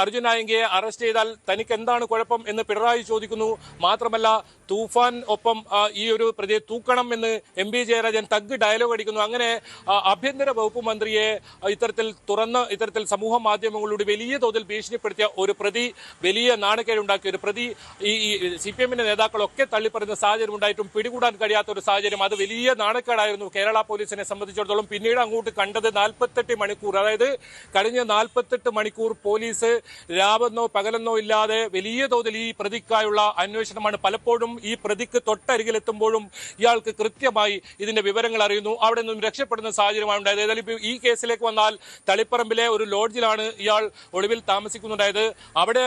അർജുൻ ആയങ്കിയെ അറസ്റ്റ് ചെയ്താൽ തനിക്ക് എന്താണ് കുഴപ്പം എന്ന് പിണറായി ചോദിക്കുന്നു. മാത്രമല്ല, തൂഫാൻ ഒപ്പം ഈ ഒരു പ്രതിയെ തൂക്കണം എന്ന് MP ജയരാജൻ തഗ് ഡയലോഗ് അടിക്കുന്നു. അങ്ങനെ ആഭ്യന്തര വകുപ്പ് മന്ത്രിയെ ഇത്തരത്തിൽ സമൂഹ മാധ്യമങ്ങളിലൂടെ വലിയ തോതിൽ ഭീഷണിപ്പെടുത്തിയ ഒരു പ്രതി, വലിയ നാണക്കേടുണ്ടാക്കിയ ഒരു പ്രതി, ഈ CPMന്റെ നേതാക്കളൊക്കെ തള്ളിപ്പറയുന്ന സാഹചര്യം ഉണ്ടായിട്ടും പിടികൂടാൻ കഴിയാത്ത ഒരു സാഹചര്യം. അത് വലിയ നാണക്കേടായിരുന്നു കേരള പോലീസിനെ സംബന്ധിച്ചിടത്തോളം. പിന്നീട് അങ്ങോട്ട് കണ്ടത് 48 മണിക്കൂർ, അതായത് കഴിഞ്ഞ 48 മണിക്കൂർ പോലീസ് രാവെന്നോ പകലെന്നോ ഇല്ലാതെ വലിയ തോതിൽ ഈ പ്രതിക്കായുള്ള അന്വേഷണമാണ്. പലപ്പോഴും ഈ പ്രതിക്ക് തൊട്ടരികിലെത്തുമ്പോഴും ഇയാൾക്ക് കൃത്യമായി ഇതിന്റെ വിവരങ്ങൾ അറിയുന്നു. അവിടെ നിന്നും രക്ഷപ്പെടുന്ന സാഹചര്യം സാഹചര്യമാണ് ഉണ്ടായത്. ഏതായാലും ഇപ്പോൾ ഈ കേസിലേക്ക് വന്നാൽ തളിപ്പറമ്പിലെ ഒരു ലോഡ്ജിലാണ് ഇയാൾ ഒളിവിൽ താമസിക്കുന്നുണ്ടായത്. അവിടെ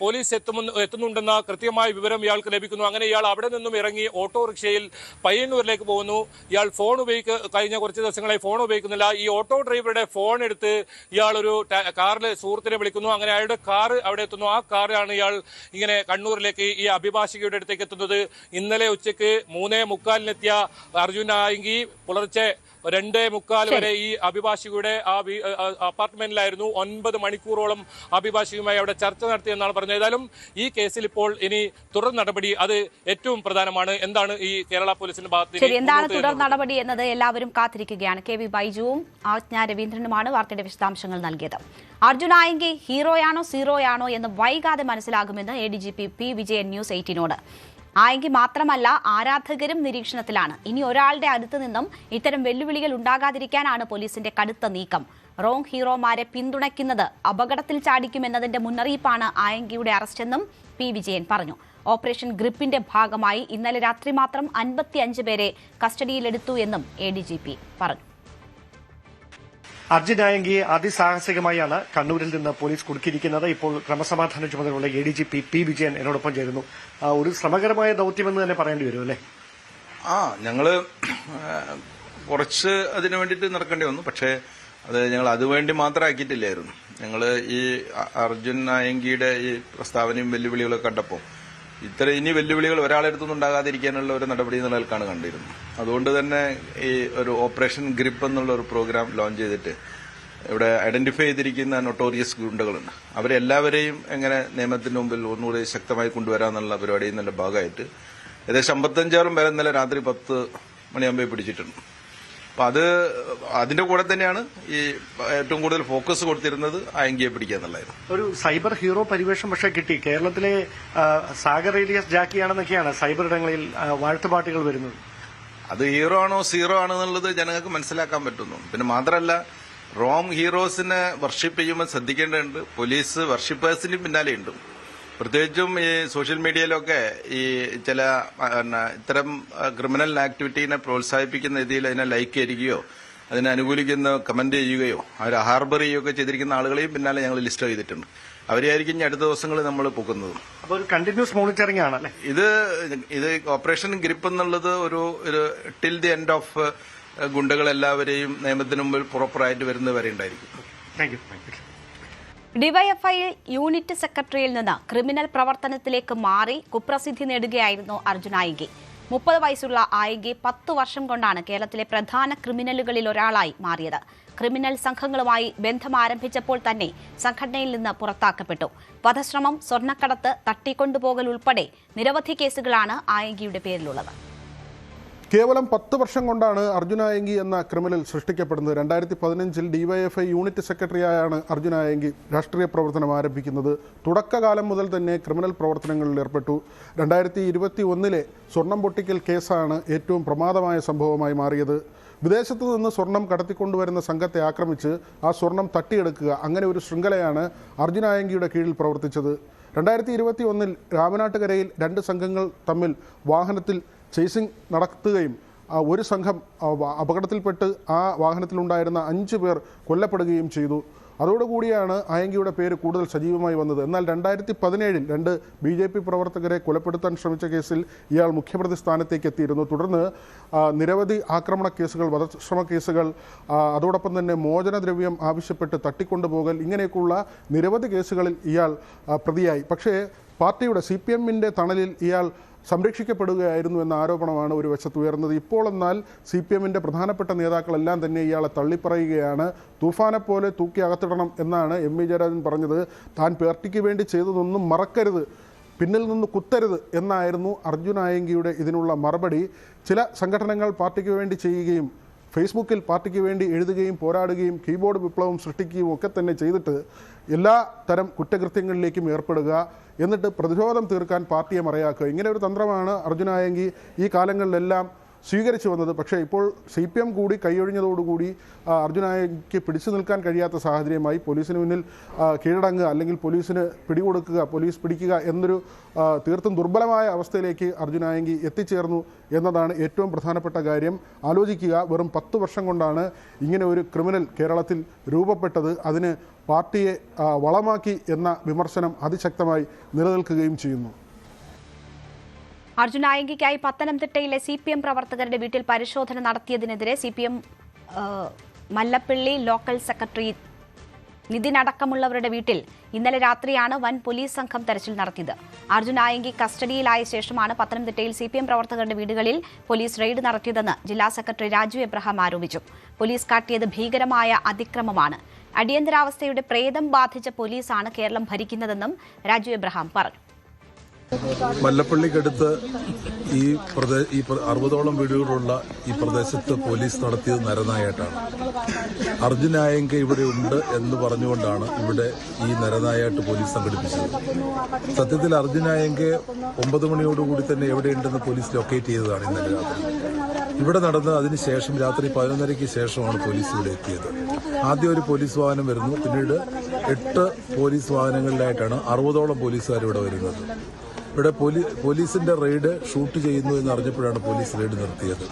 പോലീസ് എത്തുന്നുണ്ടെന്ന കൃത്യമായ വിവരം ഇയാൾക്ക് ലഭിക്കുന്നു. അങ്ങനെ ഇയാൾ അവിടെ നിന്നും ഇറങ്ങി ഓട്ടോറിക്ഷയിൽ പയ്യന്നൂരിലേക്ക് പോകുന്നു. ഇയാൾ കഴിഞ്ഞ കുറച്ച് ദിവസങ്ങളായി ഫോൺ ഉപയോഗിക്കുന്നില്ല. ഈ ഓട്ടോ ഡ്രൈവറുടെ ഫോൺ എടുത്ത് ഇയാൾ ഒരു കാറിൽ സുഹൃത്തിനെ വിളിക്കുന്നു. അങ്ങനെ അയാളുടെ കാർ അവിടെ എത്തുന്നു. ആ കാറാണ് ഇയാൾ ഇങ്ങനെ കണ്ണൂരിലേക്ക് ഈ അഭിഭാഷകയുടെ അടുത്തേക്ക് എത്തുന്നത്. ഇന്നലെ ഉച്ചയ്ക്ക് 3:45 അർജുൻ ആയെങ്കി പുലർച്ചെ 2:45 വരെ ഈ അഭിഭാഷകയുടെ അപ്പാർട്ട്മെന്റിലായിരുന്നു. 9 മണിക്കൂറോളം അഭിഭാഷകയുമായി അവിടെ ചർച്ച നടത്തിയെന്നാണ് പറഞ്ഞത്. ഏതായാലും ഈ കേസിൽ ഇപ്പോൾ ഇനി തുടർ നടപടി അത് ഏറ്റവും പ്രധാനമാണ്. എന്താണ് ഈ കേരള പോലീസിന്റെ ഭാഗത്ത് എന്താണ് തുടർ നടപടി എന്നത് എല്ലാവരും കാത്തിരിക്കുകയാണ്. KV ബൈജുവും ആജ്ഞ രവീന്ദ്രനുമാണ് വാർത്തയുടെ വിശദാംശങ്ങൾ നൽകിയത്. അർജുൻ ആയെങ്കി ഹീറോയാണോ സീറോയാണോ എന്ന് വൈകാതെ മനസ്സിലാകുമെന്ന് ADGP P. വിജയൻ ന്യൂസ് 18നോട്. ആയെങ്കിൽ മാത്രമല്ല ആരാധകരും നിരീക്ഷണത്തിലാണ്. ഇനി ഒരാളുടെ അടുത്ത് നിന്നും ഇത്തരം വെല്ലുവിളികൾ ഉണ്ടാകാതിരിക്കാനാണ് പോലീസിന്റെ കടുത്ത നീക്കം. റോങ് ഹീറോമാരെ പിന്തുണയ്ക്കുന്നത് അപകടത്തിൽ ചാടിക്കുമെന്നതിന്റെ മുന്നറിയിപ്പാണ് ആയെങ്കിയുടെ അറസ്റ്റെന്നും P. വിജയൻ പറഞ്ഞു. ഓപ്പറേഷൻ ഗ്രിപ്പിന്റെ ഭാഗമായി ഇന്നലെ രാത്രി മാത്രം 55 പേരെ കസ്റ്റഡിയിലെടുത്തു എന്നും ADGP പറഞ്ഞു. അർജുൻ ആയങ്കിയെ അതിസാഹസികമായാണ് കണ്ണൂരിൽ നിന്ന് പോലീസ് കുടുക്കിയിരിക്കുന്നത്. ഇപ്പോൾ ക്രമസമാധാന ചുമതലയുള്ള ADGP P. വിജയൻ എന്നോടൊപ്പം ചേരുന്നു. ഒരു ശ്രമകരമായ ദൌത്യമെന്ന് തന്നെ പറയേണ്ടി വരും അല്ലേ? ഞങ്ങള് കുറച്ച് അതിനു വേണ്ടിയിട്ട് നടക്കേണ്ടി വന്നു. പക്ഷേ അത് ഞങ്ങൾ അതുവേണ്ടി മാത്രം ആക്കിയിട്ടില്ലായിരുന്നു. ഞങ്ങൾ ഈ അർജുൻ ആയങ്കിയുടെ ഈ പ്രസ്താവനയും വെല്ലുവിളികളൊക്കെ കണ്ടപ്പോൾ ഇനി വെല്ലുവിളികൾ ഒരാളെടുത്തൊന്നും ഉണ്ടാകാതിരിക്കാനുള്ള ഒരു നടപടി എന്ന നിലക്കാണ് കണ്ടിരുന്നത്. അതുകൊണ്ട് തന്നെ ഈ ഒരു ഓപ്പറേഷൻ ഗ്രിപ്പ് എന്നുള്ള ഒരു പ്രോഗ്രാം ലോഞ്ച് ചെയ്തിട്ട് ഇവിടെ ഐഡന്റിഫൈ ചെയ്തിരിക്കുന്ന നൊട്ടോറിയസ് ഗുണ്ടകളുണ്ട്. അവരെല്ലാവരെയും എങ്ങനെ നിയമത്തിന് മുമ്പിൽ ഒന്നുകൂടി ശക്തമായി കൊണ്ടുവരാന്നുള്ള പരിപാടിയിൽ നിന്നുള്ള ഭാഗമായിട്ട് ഏകദേശം 55 പേരെ ഇന്നലെ രാത്രി 10 മണിയാകുമ്പോൾ പിടിച്ചിട്ടുണ്ട്. അപ്പൊ അതിന്റെ കൂടെ തന്നെയാണ് ഈ ഏറ്റവും കൂടുതൽ ഫോക്കസ് കൊടുത്തിരുന്നത് ആയങ്കിയെ പിടിക്കുക എന്നുള്ളതായിരുന്നു. ഒരു സൈബർ ഹീറോ പരിവേഷം പക്ഷേ കിട്ടി. കേരളത്തിലെ സാഗർ ഏലിയസ് ജാക്കിയാണെന്നൊക്കെയാണ് സൈബർ ഇടങ്ങളിൽ വാഴ്ത്തുപാട്ടുകൾ വരുന്നത്. അത് ഹീറോ ആണോ സീറോ ആണോ എന്നുള്ളത് ജനങ്ങൾക്ക് മനസ്സിലാക്കാൻ പറ്റുന്നു. പിന്നെ മാത്രമല്ല റോങ് ഹീറോസിനെ വർഷിപ്പ് ചെയ്യുമ്പോൾ ശ്രദ്ധിക്കേണ്ടതുണ്ട്. പോലീസ് വർഷിപ്പേഴ്സിന് പിന്നാലെയുണ്ട്. പ്രത്യേകിച്ചും ഈ സോഷ്യൽ മീഡിയയിലൊക്കെ ഈ ചില ഇത്തരം ക്രിമിനൽ ആക്ടിവിറ്റീനെ പ്രോത്സാഹിപ്പിക്കുന്ന രീതിയിൽ അതിനെ ലൈക്ക് ചെയ്യുകയോ അതിനെ അനുകൂലിക്കുന്ന കമന്റ് ചെയ്യുകയോ അവർ ഹാർബർ ചെയ്യുകയൊക്കെ ചെയ്തിരിക്കുന്ന ആളുകളെയും പിന്നാലെ ഞങ്ങൾ ലിസ്റ്റ് ചെയ്തിട്ടുണ്ട്. അവരെയായിരിക്കും ഇനി അടുത്ത ദിവസങ്ങളിൽ നമ്മൾ പൊക്കുന്നത്. അപ്പോൾ ഒരു കണ്ടിന്യൂസ് മോണിറ്ററിംഗ് ആണല്ലേ ഇത് ഓപ്പറേഷൻ ഗ്രിപ്പ് എന്നുള്ളത് ഒരു ടിൽ ദി എൻഡ് ഓഫ് ഗുണ്ടകളെല്ലാവരെയും നിയമത്തിന് മുമ്പിൽ പ്രോപ്പറായിട്ട് വരുന്നവരെ ഉണ്ടായിരിക്കും. Thank you. ഡിവൈഎഫ്ഐ യൂണിറ്റ് സെക്രട്ടറിയിൽ നിന്ന് ക്രിമിനൽ പ്രവർത്തനത്തിലേക്ക് മാറി കുപ്രസിദ്ധി നേടുകയായിരുന്നു അർജുൻ ആയിങ്കി. 30 വയസ്സുള്ള ആയിങ്കി 10 വർഷം കൊണ്ടാണ് കേരളത്തിലെ പ്രധാന ക്രിമിനലുകളിൽ ഒരാളായി മാറിയത്. ക്രിമിനൽ സംഘങ്ങളുമായി ബന്ധം ആരംഭിച്ചപ്പോൾ തന്നെ സംഘടനയിൽ നിന്ന് പുറത്താക്കപ്പെട്ടു. വധശ്രമം, സ്വർണ്ണക്കടത്ത്, തട്ടിക്കൊണ്ടുപോകൽ ഉൾപ്പെടെ നിരവധി കേസുകളാണ് ആയിങ്കിയുടെ പേരിലുള്ളത്. കേവലം 10 വർഷം കൊണ്ടാണ് അർജുൻ ആയങ്കി എന്ന ക്രിമിനൽ സൃഷ്ടിക്കപ്പെടുന്നത്. 2015 ഡിവൈഎഫ്ഐ യൂണിറ്റ് സെക്രട്ടറിയായാണ് അർജുൻ ആയങ്കി രാഷ്ട്രീയ പ്രവർത്തനം ആരംഭിക്കുന്നത്. തുടക്കകാലം മുതൽ തന്നെ ക്രിമിനൽ പ്രവർത്തനങ്ങളിൽ ഏർപ്പെട്ടു. 2021 സ്വർണം പൊട്ടിക്കൽ കേസാണ് ഏറ്റവും പ്രമാദമായ സംഭവമായി മാറിയത്. വിദേശത്തു നിന്ന് സ്വർണം കടത്തിക്കൊണ്ടുവരുന്ന സംഘത്തെ ആക്രമിച്ച് ആ സ്വർണം തട്ടിയെടുക്കുക, അങ്ങനെ ഒരു ശൃംഖലയാണ് അർജുൻ ആയങ്കിയുടെ കീഴിൽ പ്രവർത്തിച്ചത്. 2021 രാമനാട്ടുകരയിൽ 2 സംഘങ്ങൾ തമ്മിൽ വാഹനത്തിൽ ചേസിംഗ് നടത്തുകയും ഒരു സംഘം അപകടത്തിൽപ്പെട്ട് ആ വാഹനത്തിലുണ്ടായിരുന്ന 5 പേർ കൊല്ലപ്പെടുകയും ചെയ്തു. അതോടുകൂടിയാണ് ആയങ്കിയുടെ പേര് കൂടുതൽ സജീവമായി വന്നത്. എന്നാൽ 2017 2 BJP പ്രവർത്തകരെ കൊലപ്പെടുത്താൻ ശ്രമിച്ച കേസിൽ ഇയാൾ മുഖ്യപ്രതി സ്ഥാനത്തേക്ക് എത്തിയിരുന്നു. തുടർന്ന് നിരവധി ആക്രമണ കേസുകൾ, വധശ്രമ കേസുകൾ, അതോടൊപ്പം തന്നെ മോചനദ്രവ്യം ആവശ്യപ്പെട്ട് തട്ടിക്കൊണ്ടുപോകൽ, ഇങ്ങനെയൊക്കെയുള്ള നിരവധി കേസുകളിൽ ഇയാൾ പ്രതിയായി. പക്ഷേ പാർട്ടിയുടെ CPM-ന്റെ തണലിൽ ഇയാൾ സംരക്ഷിക്കപ്പെടുകയായിരുന്നു എന്ന ആരോപണമാണ് ഒരു വശത്ത് ഉയർന്നത്. ഇപ്പോൾ എന്നാൽ CPM-ന്റെ പ്രധാനപ്പെട്ട നേതാക്കളെല്ലാം തന്നെ ഇയാളെ തള്ളിപ്പറയുകയാണ്. തൂഫാനെ പോലെ തൂക്കി അകത്തിടണം എന്നാണ് MV ജയരാജൻ പറഞ്ഞത്. താൻ പാർട്ടിക്ക് വേണ്ടി ചെയ്തതൊന്നും മറക്കരുത്, പിന്നിൽ നിന്ന് കുത്തരുത് എന്നായിരുന്നു അർജുൻ ആയങ്കിയുടെ ഇതിനുള്ള മറുപടി. ചില സംഘടനകൾ പാർട്ടിക്ക് വേണ്ടി ചെയ്യുകയും ഫേസ്ബുക്കിൽ പാർട്ടിക്ക് വേണ്ടി എഴുതുകയും പോരാടുകയും കീബോർഡ് വിപ്ലവം സൃഷ്ടിക്കുകയും ഒക്കെ തന്നെ ചെയ്തിട്ട് എല്ലാ തരം കുറ്റകൃത്യങ്ങളിലേക്കും ഏർപ്പെടുക, എന്നിട്ട് പ്രതിരോധം തീർക്കാൻ പാർട്ടിയെ മറയാക്കുക, ഇങ്ങനെ ഒരു തന്ത്രമാണ് അർജുൻ ആയങ്കി ഈ കാലങ്ങളിലെല്ലാം സ്വീകരിച്ചു വന്നത്. പക്ഷേ ഇപ്പോൾ CPM കൂടി കൈയൊഴിഞ്ഞതോടുകൂടി അർജുൻ നായങ്കിക്ക് പിടിച്ചു നിൽക്കാൻ കഴിയാത്ത സാഹചര്യമായി. പോലീസിന് മുന്നിൽ കീഴടങ്ങുക അല്ലെങ്കിൽ പോലീസിന് പിടികൊടുക്കുക, പോലീസ് പിടിക്കുക എന്നൊരു തീർത്തും ദുർബലമായ അവസ്ഥയിലേക്ക് അർജുൻ നായങ്കി എത്തിച്ചേർന്നു എന്നതാണ് ഏറ്റവും പ്രധാനപ്പെട്ട കാര്യം. ആലോചിക്കുക, വെറും 10 വർഷം കൊണ്ടാണ് ഇങ്ങനെ ഒരു ക്രിമിനൽ കേരളത്തിൽ രൂപപ്പെട്ടത്. അതിന് പാർട്ടിയെ വളമാക്കി എന്ന വിമർശനം അതിശക്തമായി നിലനിൽക്കുകയും ചെയ്യുന്നു. അർജുൻ നായങ്കിക്കായി പത്തനംതിട്ടയിലെ CPM പ്രവർത്തകരുടെ വീട്ടിൽ പരിശോധന നടത്തിയതിനെതിരെ CPM Mallappally local secretary Nithin അടക്കമുള്ളവരുടെ വീട്ടിൽ ഇന്നലെ രാത്രിയാണ് വൻ പോലീസ് സംഘം തെരച്ചിൽ നടത്തിയത്. അർജുൻ നായങ്കി കസ്റ്റഡിയിലായ ശേഷമാണ് പത്തനംതിട്ടയിൽ CPM പ്രവർത്തകരുടെ വീടുകളിൽ പോലീസ് റെയ്ഡ് നടത്തിയതെന്ന് ജില്ലാ സെക്രട്ടറി രാജു എബ്രഹാം ആരോപിച്ചു. പോലീസ് കാട്ടിയത് ഭീകരമായ അതിക്രമമാണ്. അടിയന്തരാവസ്ഥയുടെ പ്രേതം ബാധിച്ച പോലീസാണ് കേരളം ഭരിക്കുന്നതെന്നും രാജു എബ്രഹാം പറഞ്ഞു. മല്ലപ്പള്ളിക്കടുത്ത് ഈ 60ഓളം വീടുകളുള്ള ഈ പ്രദേശത്ത് പോലീസ് നടത്തിയത് നരനായാട്ടാണ്. അർജുൻ നായങ്കി ഇവിടെ ഉണ്ട് എന്ന് പറഞ്ഞുകൊണ്ടാണ് ഇവിടെ ഈ നരനായാട്ട് പോലീസ് സംഘടിപ്പിച്ചത്. സത്യത്തിൽ അർജുൻ നായങ്കി 9 മണിയോടുകൂടി തന്നെ എവിടെയുണ്ടെന്ന് പോലീസ് ലൊക്കേറ്റ് ചെയ്തതാണ് ഇന്നലെ രാത്രി. ഇവിടെ നടന്ന് അതിനുശേഷം രാത്രി 11:30 ശേഷമാണ് പോലീസ് ഇവിടെ എത്തിയത്. ആദ്യം ഒരു പോലീസ് വാഹനം വരുന്നു, പിന്നീട് 8 പോലീസ് വാഹനങ്ങളിലായിട്ടാണ് 60ഓളം പോലീസുകാർ ഇവിടെ വരുന്നത്. ഇവിടെ പോലീസിന്റെ റെയ്ഡ് ഷൂട്ട് ചെയ്യുന്നു എന്ന് അറിഞ്ഞപ്പോഴാണ് പോലീസ് റെയ്ഡ് നിർത്തിയത്.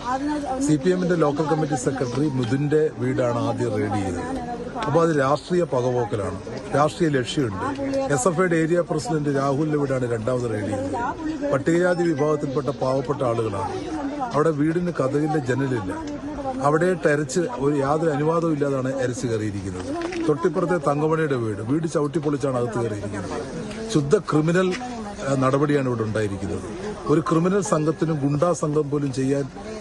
CPMന്റെ ലോക്കൽ കമ്മിറ്റി സെക്രട്ടറി മുതിന്റെ വീടാണ് ആദ്യം റെയ്ഡ് ചെയ്തത്. അപ്പോൾ അത് രാഷ്ട്രീയ പകപോക്കലാണ്, രാഷ്ട്രീയ ലക്ഷ്യമുണ്ട്. SFIയുടെ ഏരിയ പ്രസിഡന്റ് രാഹുലിന്റെ വീടാണ് രണ്ടാമത് റെയ്ഡ് ചെയ്തത്. പട്ടികജാതി വിഭാഗത്തിൽപ്പെട്ട പാവപ്പെട്ട ആളുകളാണ്. അവിടെ വീടിന് കതകില്ല, ജനലില്ല. അവിടെ എരച്ച് യാതൊരു അനുവാദവും ഇല്ലാതാണ് എരച്ച് കയറിയിരിക്കുന്നത്. തൊട്ടിപ്പുറത്തെ തങ്കമണിയുടെ വീട് ചവിട്ടിപ്പൊളിച്ചാണ് അകത്ത് കയറിയിരിക്കുന്നത്. ശുദ്ധ ക്രിമിനൽ നടപടിയാണ് ഇവിടെ ഉണ്ടായിരിക്കുന്നത്. ഒരു ക്രിമിനൽ സംഘത്തിനും ഗുണ്ടാ സംഘം പോലും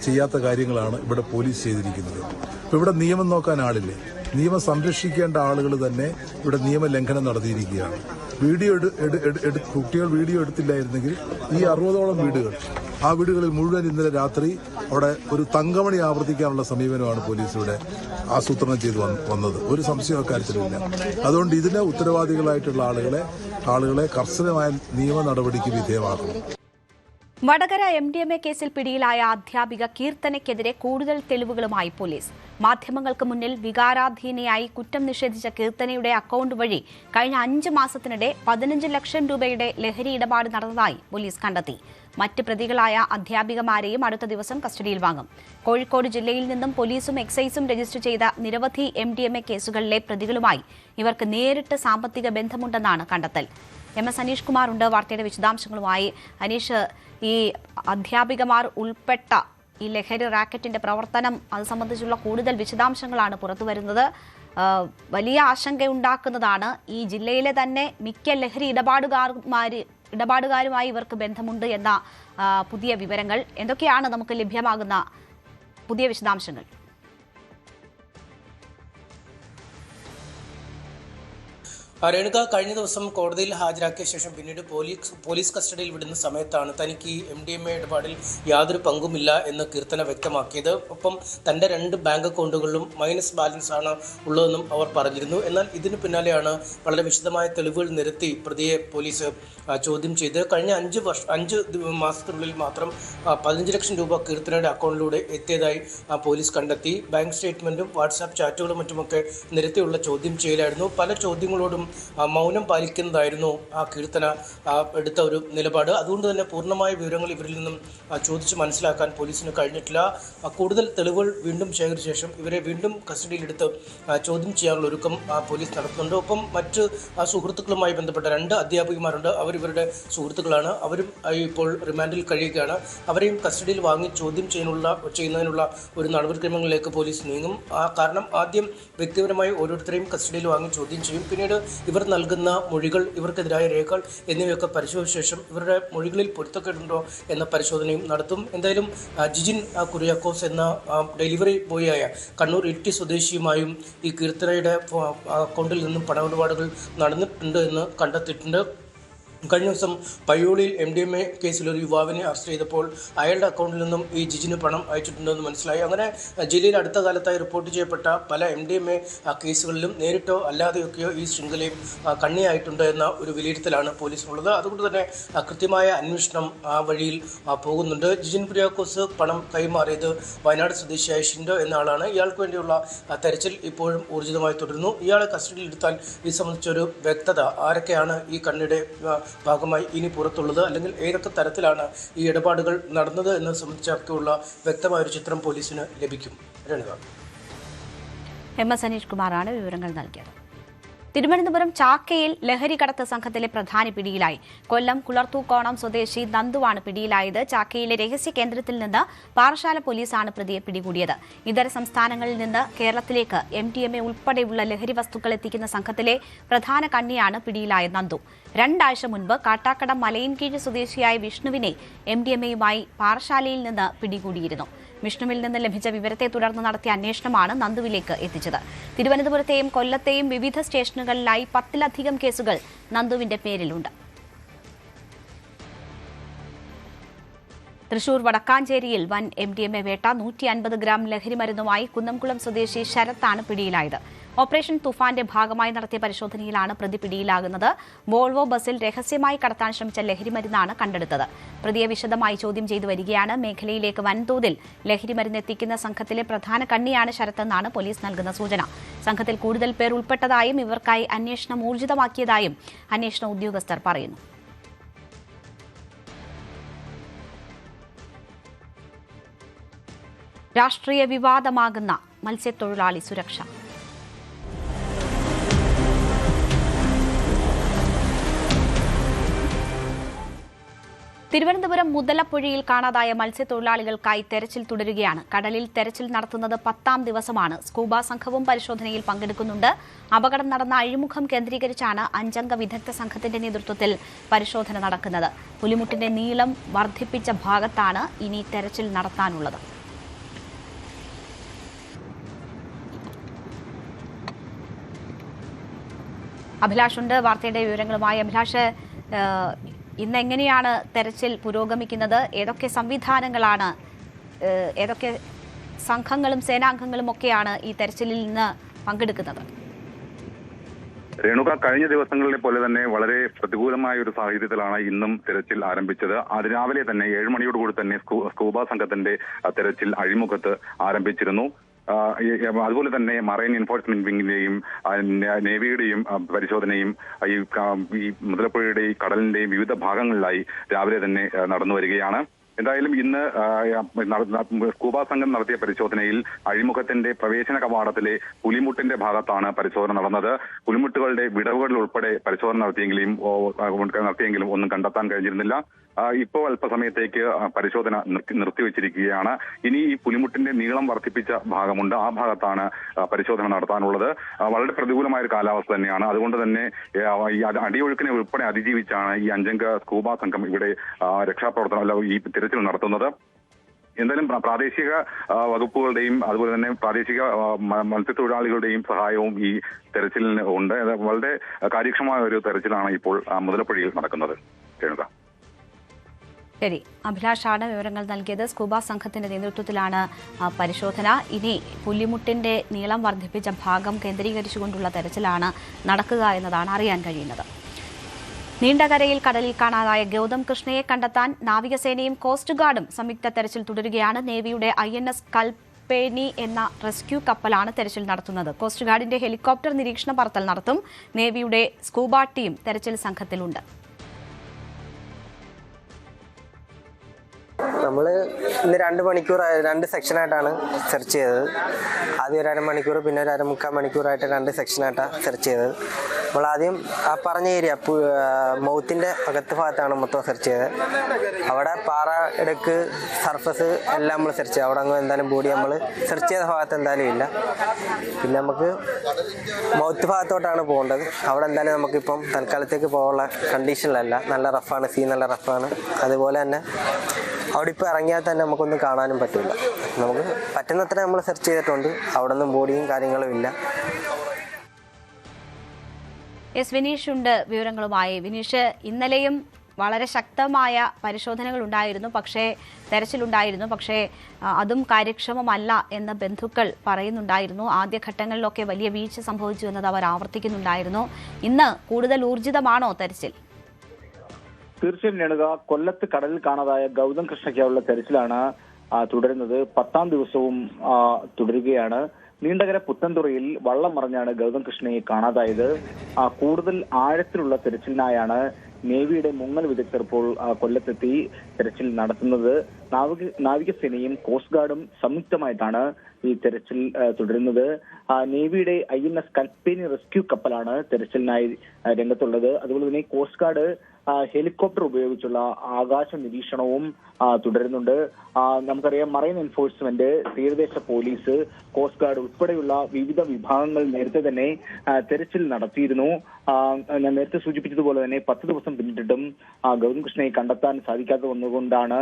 ചെയ്യാത്ത കാര്യങ്ങളാണ് ഇവിടെ പോലീസ് ചെയ്തിരിക്കുന്നത്. ഇപ്പൊ ഇവിടെ നിയമം നോക്കാൻ ആളില്ലേ, നിയമം സംരക്ഷിക്കേണ്ട ആളുകൾ തന്നെ ഇവിടെ നിയമലംഘനം നടത്തിയിരിക്കുകയാണ്. കുട്ടികൾ വീഡിയോ എടുത്തില്ലായിരുന്നെങ്കിൽ ഈ 60ഓളം വീടുകൾ, ആ വീടുകളിൽ മുഴുവൻ ഇന്നലെ രാത്രി അവിടെ ഒരു തങ്കമണി ആവർത്തിക്കാനുള്ള സമീപനമാണ് പോലീസ് ഇവിടെ ആസൂത്രണം ചെയ്ത് വന്നത്. ഒരു സംശയം അക്കാര്യത്തിലില്ല. അതുകൊണ്ട് ഇതിന് ഉത്തരവാദികളായിട്ടുള്ള ആളുകളെ കർശനമായ നിയമ നടപടിക്ക് വിധേയമാക്കണം. വടകര MDMA കേസിൽ പിടിയിലായ അധ്യാപിക കീർത്തനയ്ക്കെതിരെ കൂടുതൽ തെളിവുകളുമായി പോലീസ്. മാധ്യമങ്ങൾക്ക് മുന്നിൽ വികാരാധീനയായി കുറ്റം നിഷേധിച്ച കീർത്തനയുടെ അക്കൌണ്ട് വഴി കഴിഞ്ഞ 5 മാസത്തിനിടെ 15 ലക്ഷം രൂപയുടെ ലഹരി ഇടപാട് നടന്നതായി പോലീസ് കണ്ടെത്തി. മറ്റ് പ്രതികളായ അധ്യാപികമാരെയും അടുത്ത ദിവസം കസ്റ്റഡിയിൽ വാങ്ങും. കോഴിക്കോട് ജില്ലയിൽ നിന്നും പോലീസും എക്സൈസും രജിസ്റ്റർ ചെയ്ത നിരവധി MDMA കേസുകളിലെ പ്രതികളുമായി ഇവർക്ക് നേരിട്ട് സാമ്പത്തിക ബന്ധമുണ്ടെന്നാണ് കണ്ടെത്തൽ. MS അനീഷ് കുമാർ ഉണ്ട് വാർത്തയുടെ വിശദാംശങ്ങളുമായി. അനീഷ്, ഈ അധ്യാപികമാർ ഉൾപ്പെട്ട ഈ ലഹരി റാക്കറ്റിന്റെ പ്രവർത്തനം അത് സംബന്ധിച്ചുള്ള കൂടുതൽ വിശദാംശങ്ങളാണ് പുറത്തുവരുന്നത്. വലിയ ആശങ്കയുണ്ടാക്കുന്നതാണ്. ഈ ജില്ലയിലെ തന്നെ മിക്ക ലഹരി ഇടപാടുകാരുമായി ഇവർക്ക് ബന്ധമുണ്ട് എന്ന പുതിയ വിവരങ്ങൾ. എന്തൊക്കെയാണ് നമുക്ക് ലഭ്യമാകുന്ന പുതിയ വിശദാംശങ്ങൾ? രേണുക കഴിഞ്ഞ ദിവസം കോടതിയിൽ ഹാജരാക്കിയ ശേഷം പിന്നീട് പോലീസ് കസ്റ്റഡിയിൽ വിടുന്ന സമയത്താണ് തനിക്ക് ഈ MDMA ഇടപാടിൽ യാതൊരു പങ്കുമില്ല എന്ന് കീർത്തന വ്യക്തമാക്കിയത്. ഒപ്പം തൻ്റെ 2 ബാങ്ക് അക്കൗണ്ടുകളിലും മൈനസ് ബാലൻസ് ആണ് ഉള്ളതെന്നും അവർ പറഞ്ഞിരുന്നു. എന്നാൽ ഇതിന് പിന്നാലെയാണ് വളരെ വിശദമായ തെളിവുകൾ നിരത്തി പ്രതിയെ പോലീസ് ചോദ്യം ചെയ്ത് കഴിഞ്ഞ 5 മാസത്തിനുള്ളിൽ മാത്രം 15 ലക്ഷം രൂപ കീർത്തനയുടെ അക്കൗണ്ടിലൂടെ എത്തിയതായി പോലീസ് കണ്ടെത്തി. ബാങ്ക് സ്റ്റേറ്റ്മെന്റും വാട്സാപ്പ് ചാറ്റുകളും മറ്റുമൊക്കെ നിരത്തിയുള്ള ചോദ്യം ചെയ്യലായിരുന്നു. പല ചോദ്യങ്ങളോടും മൗനം പാലിക്കുന്നതായിരുന്നു ആ കീർത്തന എടുത്ത ഒരു നിലപാട്. അതുകൊണ്ട് തന്നെ പൂർണ്ണമായ വിവരങ്ങൾ ഇവരിൽ നിന്നും ചോദിച്ച് മനസ്സിലാക്കാൻ പോലീസിന് കഴിഞ്ഞിട്ടില്ല. കൂടുതൽ തെളിവുകൾ വീണ്ടും ശേഖരിച്ച ശേഷം ഇവരെ വീണ്ടും കസ്റ്റഡിയിലെടുത്ത് ചോദ്യം ചെയ്യാനുള്ള ഒരുക്കം പോലീസ് നടത്തുന്നുണ്ട്. ഒപ്പം മറ്റ് സുഹൃത്തുക്കളുമായി ബന്ധപ്പെട്ട 2 അധ്യാപികമാരുണ്ട്. അവരിവരുടെ സുഹൃത്തുക്കളാണ്. അവരും ഇപ്പോൾ റിമാൻഡിൽ കഴിയുകയാണ്. അവരെയും കസ്റ്റഡിയിൽ വാങ്ങി ചോദ്യം ചെയ്യുന്നതിനുള്ള ഒരു നടപടിക്രമങ്ങളിലേക്ക് പോലീസ് നീങ്ങും. കാരണം ആദ്യം വ്യക്തിപരമായി ഓരോരുത്തരെയും കസ്റ്റഡിയിൽ വാങ്ങി ചോദ്യം ചെയ്യും. പിന്നീട് ഇവർ നൽകുന്ന മൊഴികൾ, ഇവർക്കെതിരായ രേഖകൾ എന്നിവയൊക്കെ പരിശോധിച്ച ശേഷം ഇവരുടെ മൊഴികളിൽ പൊരുത്തക്കേടുണ്ടോ എന്ന പരിശോധനയും നടത്തും. എന്തായാലും ജിജിൻ കുര്യാക്കോസ് എന്ന ഡെലിവറി ബോയിയായ കണ്ണൂർ ഇരിട്ടി സ്വദേശിയുമായും ഈ കീർത്തനയുടെ അക്കൗണ്ടിൽ നിന്നും പണമിടപാടുകൾ നടന്നിട്ടുണ്ട് എന്ന് കണ്ടെത്തിയിട്ടുണ്ട്. കഴിഞ്ഞ ദിവസം പയ്യോളിയിൽ MDMA കേസിൽ ഒരു യുവാവിനെ അറസ്റ്റ് ചെയ്തപ്പോൾ അയാളുടെ അക്കൗണ്ടിൽ നിന്നും ഈ ജിജിന് പണം അയച്ചിട്ടുണ്ടെന്ന് മനസ്സിലായി. അങ്ങനെ ജില്ലയിൽ അടുത്ത കാലത്തായി റിപ്പോർട്ട് ചെയ്യപ്പെട്ട പല MDMA കേസുകളിലും നേരിട്ടോ അല്ലാതെയൊക്കെയോ ഈ ശൃംഖലയും കണ്ണിയായിട്ടുണ്ട് എന്ന ഒരു വിലയിരുത്തലാണ് പോലീസിനുള്ളത്. അതുകൊണ്ട് തന്നെ കൃത്യമായ അന്വേഷണം ആ വഴിയിൽ പോകുന്നുണ്ട്. ജിജിൻ കുര്യാക്കോസ് പണം കൈമാറിയത് വയനാട് സ്വദേശിയായ ഷിൻഡോ എന്ന ആളാണ്. ഇയാൾക്ക് വേണ്ടിയുള്ള തെരച്ചിൽ ഇപ്പോഴും ഊർജിതമായി തുടരുന്നു. ഇയാളെ കസ്റ്റഡിയിലെടുത്താൽ ഇത് സംബന്ധിച്ചൊരു വ്യക്തത ആരൊക്കെയാണ് ഈ കണ്ണിയുടെ ഭാഗമായി ഇനി പുറത്തുള്ളത്, അല്ലെങ്കിൽ ഏതൊക്കെ തരത്തിലാണ് ഈ ഇടപാടുകൾ നടന്നത് എന്നത് സംബന്ധിച്ചൊക്കെയുള്ള വ്യക്തമായൊരു ചിത്രം പോലീസിന് ലഭിക്കും. MS അനീഷ് കുമാറാണ് വിവരങ്ങൾ നൽകിയത്. തിരുവനന്തപുരം ചാക്കയിൽ ലഹരി കടത്ത് സംഘത്തിലെ പ്രധാനി പിടിയിലായി. കൊല്ലം കുളർത്തൂക്കോണം സ്വദേശി നന്ദുവാണ് പിടിയിലായത്. ചാക്കയിലെ രഹസ്യ കേന്ദ്രത്തിൽ നിന്ന് പാറശാല പോലീസാണ് പ്രതിയെ പിടികൂടിയത്. ഇതര സംസ്ഥാനങ്ങളിൽ നിന്ന് കേരളത്തിലേക്ക് MDMA ഉൾപ്പെടെയുള്ള ലഹരി വസ്തുക്കൾ എത്തിക്കുന്ന സംഘത്തിലെ പ്രധാന കണ്ണിയാണ് പിടിയിലായ നന്ദു. 2 ആഴ്ച മുൻപ് കാട്ടാക്കട മലയിൻകീഴ് സ്വദേശിയായ വിഷ്ണുവിനെ MDMAയുമായി പാറശാലയിൽ നിന്ന് പിടികൂടിയിരുന്നു. വിഷ്ണുവിൽ നിന്ന് ലഭിച്ച വിവരത്തെ തുടർന്ന് നടത്തിയ അന്വേഷണമാണ് നന്ദുവിലേക്ക് എത്തിച്ചത്. തിരുവനന്തപുരത്തെയും കൊല്ലത്തെയും വിവിധ സ്റ്റേഷനുകളിലായി 10-ലധികം കേസുകൾ നന്ദുവിന്റെ പേരിലുണ്ട്. തൃശൂർ വടക്കാഞ്ചേരിയിൽ വൻ MDMA വേട്ട. 150 ഗ്രാം ലഹരിമരുന്നുമായി കുന്നംകുളം സ്വദേശി ശരത്താണ് പിടിയിലായത്. ഓപ്പറേഷൻ തുഫാന്റെ ഭാഗമായി നടത്തിയ പരിശോധനയിലാണ് പ്രതി പിടിയിലാകുന്നത്. വോൾവോ ബസിൽ രഹസ്യമായി കടത്താൻ ശ്രമിച്ച ലഹരിമരുന്നാണ് കണ്ടെടുത്തത്. പ്രതിയെ വിശദമായി ചോദ്യം ചെയ്തു വരികയാണ്. മേഖലയിലേക്ക് വൻതോതിൽ ലഹരിമരുന്ന് എത്തിക്കുന്ന സംഘത്തിലെ പ്രധാന കണ്ണിയാണ് ശരത്തെന്നാണ് പോലീസ് നൽകുന്ന സൂചന. സംഘത്തിൽ കൂടുതൽ പേർ ഉൾപ്പെട്ടതായും ഇവർക്കായി അന്വേഷണം ഊർജിതമാക്കിയതായും അന്വേഷണ ഉദ്യോഗസ്ഥർ പറയുന്നു. രാഷ്ട്രീയ വിവാദമാകുന്ന മത്സ്യത്തൊഴിലാളി സുരക്ഷ. തിരുവനന്തപുരം മുതലപ്പുഴയിൽ കാണാതായ മത്സ്യത്തൊഴിലാളികൾക്കായി തെരച്ചിൽ തുടരുകയാണ്. കടലിൽ തെരച്ചിൽ നടത്തുന്നത് 10ാം ദിവസമാണ്. സ്കൂബ സംഘവും പരിശോധനയിൽ പങ്കെടുക്കുന്നുണ്ട്. അപകടം നടന്ന അഴിമുഖം കേന്ദ്രീകരിച്ചാണ് 5-അംഗ വിദഗ്ധ സംഘത്തിന്റെ നേതൃത്വത്തിൽ പരിശോധന നടക്കുന്നത്. പുലിമുട്ടിന്റെ നീളം വർദ്ധിപ്പിച്ച ഭാഗത്താണ് ഇനി തെരച്ചിൽ നടത്താനുള്ളത്. അഭിലാഷ് ഉണ്ട് വാർത്തയുടെ വിവരങ്ങളുമായി. അഭിലാഷ്, ഇന്ന് എങ്ങനെയാണ് തെരച്ചിൽ പുരോഗമിക്കുന്നത്? ഏതൊക്കെ സംവിധാനങ്ങളാണ്, ഏതൊക്കെ സംഘങ്ങളും സേനാംഗങ്ങളും ഒക്കെയാണ് ഈ തെരച്ചിലിൽ നിന്ന് പങ്കെടുക്കുന്നത്? രേണുക, കഴിഞ്ഞ ദിവസങ്ങളിലെ പോലെ തന്നെ വളരെ പ്രതികൂലമായ ഒരു സാഹചര്യത്തിലാണ് ഇന്നും തെരച്ചിൽ ആരംഭിച്ചത്. അതിരാവിലെ തന്നെ 7 മണിയോടുകൂടി തന്നെ സ്കൂബ സംഘത്തിന്റെ തെരച്ചിൽ അഴിമുഖത്ത് ആരംഭിച്ചിരുന്നു. അതുപോലെ തന്നെ മറൈൻ എൻഫോഴ്സ്മെന്റ് വിങ്ങിന്റെയും നേവിയുടെയും പരിശോധനയും ഈ മുതലപ്പുഴയുടെ കടലിന്റെയും വിവിധ ഭാഗങ്ങളിലായി രാവിലെ തന്നെ നടന്നു വരികയാണ്. എന്തായാലും ഇന്ന് സ്കൂബ സംഘം നടത്തിയ പരിശോധനയിൽ അഴിമുഖത്തിന്റെ പ്രവേശന കവാടത്തിലെ പുലിമുട്ടിന്റെ ഭാഗത്താണ് പരിശോധന നടന്നത്. പുലിമുട്ടുകളുടെ വിടവുകളിൽ ഉൾപ്പെടെ പരിശോധന നടത്തിയെങ്കിലും ഒന്നും കണ്ടെത്താൻ കഴിഞ്ഞിരുന്നില്ല. ഇപ്പോൾ അല്പസമയത്തേക്ക് പരിശോധന നിർത്തിവെച്ചിരിക്കുകയാണ്. ഇനി ഈ പുലിമുട്ടിന്റെ നീളം വർദ്ധിപ്പിച്ച ഭാഗമുണ്ട്, ആ ഭാഗത്താണ് പരിശോധന നടത്താനുള്ളത്. വളരെ പ്രതികൂലമായ ഒരു കാലാവസ്ഥ തന്നെയാണ്. അതുകൊണ്ട് തന്നെ ഈ അടിയൊഴുക്കിനെ ഉൾപ്പെടെ അതിജീവിച്ചാണ് ഈ 5-അംഗ സ്കൂബ സംഘം ഇവിടെ രക്ഷാപ്രവർത്തനം ഈ തിരച്ചിൽ നടത്തുന്നത്. എന്തായാലും പ്രാദേശിക വകുപ്പുകളുടെയും അതുപോലെ തന്നെ പ്രാദേശിക മത്സ്യത്തൊഴിലാളികളുടെയും സഹായവും ഈ തെരച്ചിലിന് ഉണ്ട്. വളരെ കാര്യക്ഷമമായ ഒരു തെരച്ചിലാണ് ഇപ്പോൾ മുതലപ്പുഴയിൽ നടക്കുന്നത്. കേൾക്ക. ശരി, അഭിലാഷാണ് വിവരങ്ങൾ നൽകിയത്. സ്കൂബ സംഘത്തിന്റെ നേതൃത്വത്തിലാണ് പരിശോധന. ഇനി പുലിമുട്ടിന്റെ നീളം വർദ്ധിപ്പിച്ച ഭാഗം കേന്ദ്രീകരിച്ചുകൊണ്ടുള്ള തെരച്ചിലാണ് നടക്കുക എന്നതാണ് അറിയാൻ കഴിയുന്നത്. നീണ്ടകരയിൽ കടലിൽ കാണാതായ ഗൗതം കൃഷ്ണയെ കണ്ടെത്താൻ നാവികസേനയും കോസ്റ്റ് ഗാർഡും സംയുക്ത തെരച്ചിൽ തുടരുകയാണ്. നേവിയുടെ INS കൽപ്പേനി എന്ന റെസ്ക്യൂ കപ്പലാണ് തെരച്ചിൽ നടത്തുന്നത്. കോസ്റ്റ് ഗാർഡിന്റെ ഹെലികോപ്റ്റർ നിരീക്ഷണ പറത്തൽ നടത്തും. നേവിയുടെ സ്കൂബ ടീം തെരച്ചിൽ സംഘത്തിലുണ്ട്. നമ്മൾ ഇന്ന് 2 മണിക്കൂർ 2 സെക്ഷനായിട്ടാണ് സെർച്ച് ചെയ്തത്. ആദ്യം ഒരു 1/2 മണിക്കൂർ, പിന്നെ ഒരു 1/4 മണിക്കൂറായിട്ട് 2 സെക്ഷനായിട്ടാണ് സെർച്ച് ചെയ്തത്. നമ്മൾ ആദ്യം ആ പറഞ്ഞ ഏരിയ മൗത്തിൻ്റെ അകത്ത് ഭാഗത്താണ് മൊത്തം സെർച്ച് ചെയ്തത്. അവിടെ പാറ ഇടക്ക് സർഫസ് എല്ലാം നമ്മൾ സെർച്ച് ചെയ്തു. അവിടെ അങ്ങ് എന്തായാലും ബോഡി നമ്മൾ സെർച്ച് ചെയ്ത ഭാഗത്ത് എന്തായാലും ഇല്ല. പിന്നെ നമുക്ക് മൗത്ത് ഭാഗത്തോട്ടാണ് പോകേണ്ടത്. അവിടെ എന്തായാലും നമുക്കിപ്പം തൽക്കാലത്തേക്ക് പോകാനുള്ള കണ്ടീഷനിലല്ല. നല്ല റഫാണ്, സീ നല്ല റഫാണ്. അതുപോലെ തന്നെ അവിടെ ഇപ്പോൾ ഇറങ്ങിയാൽ തന്നെ നമുക്കൊന്നും കാണാനും പറ്റില്ല. നമുക്ക് പറ്റുന്നത്ര നമ്മൾ സെർച്ച് ചെയ്തിട്ടുണ്ട്. അവിടെ ഒന്നും ബോഡിയും കാര്യങ്ങളും ഇല്ല. എസ് വിനീഷ് ഉണ്ട് വിവരങ്ങളുമായി. വിനീഷ്, ഇന്നലെയും വളരെ ശക്തമായ പരിശോധനകൾ ഉണ്ടായിരുന്നു, തെരച്ചിലുണ്ടായിരുന്നു. പക്ഷേ അതും കാര്യക്ഷമമല്ല എന്ന് ബന്ധുക്കൾ പറയുന്നുണ്ടായിരുന്നു. ആദ്യഘട്ടങ്ങളിലൊക്കെ വലിയ വീഴ്ച സംഭവിച്ചു എന്നത് അവർ ആവർത്തിക്കുന്നുണ്ടായിരുന്നു. ഇന്ന് കൂടുതൽ ഊർജിതമാണോ തെരച്ചിൽ? തീർച്ചയായും രേണുക, കൊല്ലത്ത് കടലിൽ കാണാതായ ഗൗതം കൃഷ്ണയ്ക്കായുള്ള തെരച്ചിലാണ് തുടരുന്നത്. 10ാം ദിവസവും തുടരുകയാണ്. നീണ്ടകര പുത്തൻതുറയിൽ വള്ളം മറിഞ്ഞാണ് ഗൗതം കൃഷ്ണയെ കാണാതായത്. കൂടുതൽ ആഴത്തിലുള്ള തെരച്ചിലിനായാണ് നേവിയുടെ മുങ്ങൽ വിദഗ്ധർ ഇപ്പോൾ കൊല്ലത്തെത്തി തെരച്ചിൽ നടത്തുന്നത്. നാവികസേനയും കോസ്റ്റ് ഗാർഡും സംയുക്തമായിട്ടാണ് ഈ തെരച്ചിൽ തുടരുന്നത്. നേവിയുടെ INS കൽപ്പേനി റെസ്ക്യൂ കപ്പലാണ് തെരച്ചിലിനായി രംഗത്തുള്ളത്. അതുപോലെ തന്നെ കോസ്റ്റ് ഗാർഡ് ഹെലികോപ്റ്റർ ഉപയോഗിച്ചുള്ള ആകാശ നിരീക്ഷണവും തുടരുന്നുണ്ട്. നമുക്കറിയാം, മറൈൻ എൻഫോഴ്സ്മെന്റ്, തീരദേശ പോലീസ്, കോസ്റ്റ് ഗാർഡ് ഉൾപ്പെടെയുള്ള വിവിധ വിഭാഗങ്ങൾ നേരത്തെ തന്നെ തെരച്ചിൽ നടത്തിയിരുന്നു. ഞാൻ നേരത്തെ സൂചിപ്പിച്ചതുപോലെ തന്നെ 10 ദിവസം പിന്നിട്ടിട്ടും ഗൗതം കൃഷ്ണയെ കണ്ടെത്താൻ സാധിക്കാതെ വന്നുകൊണ്ടാണ്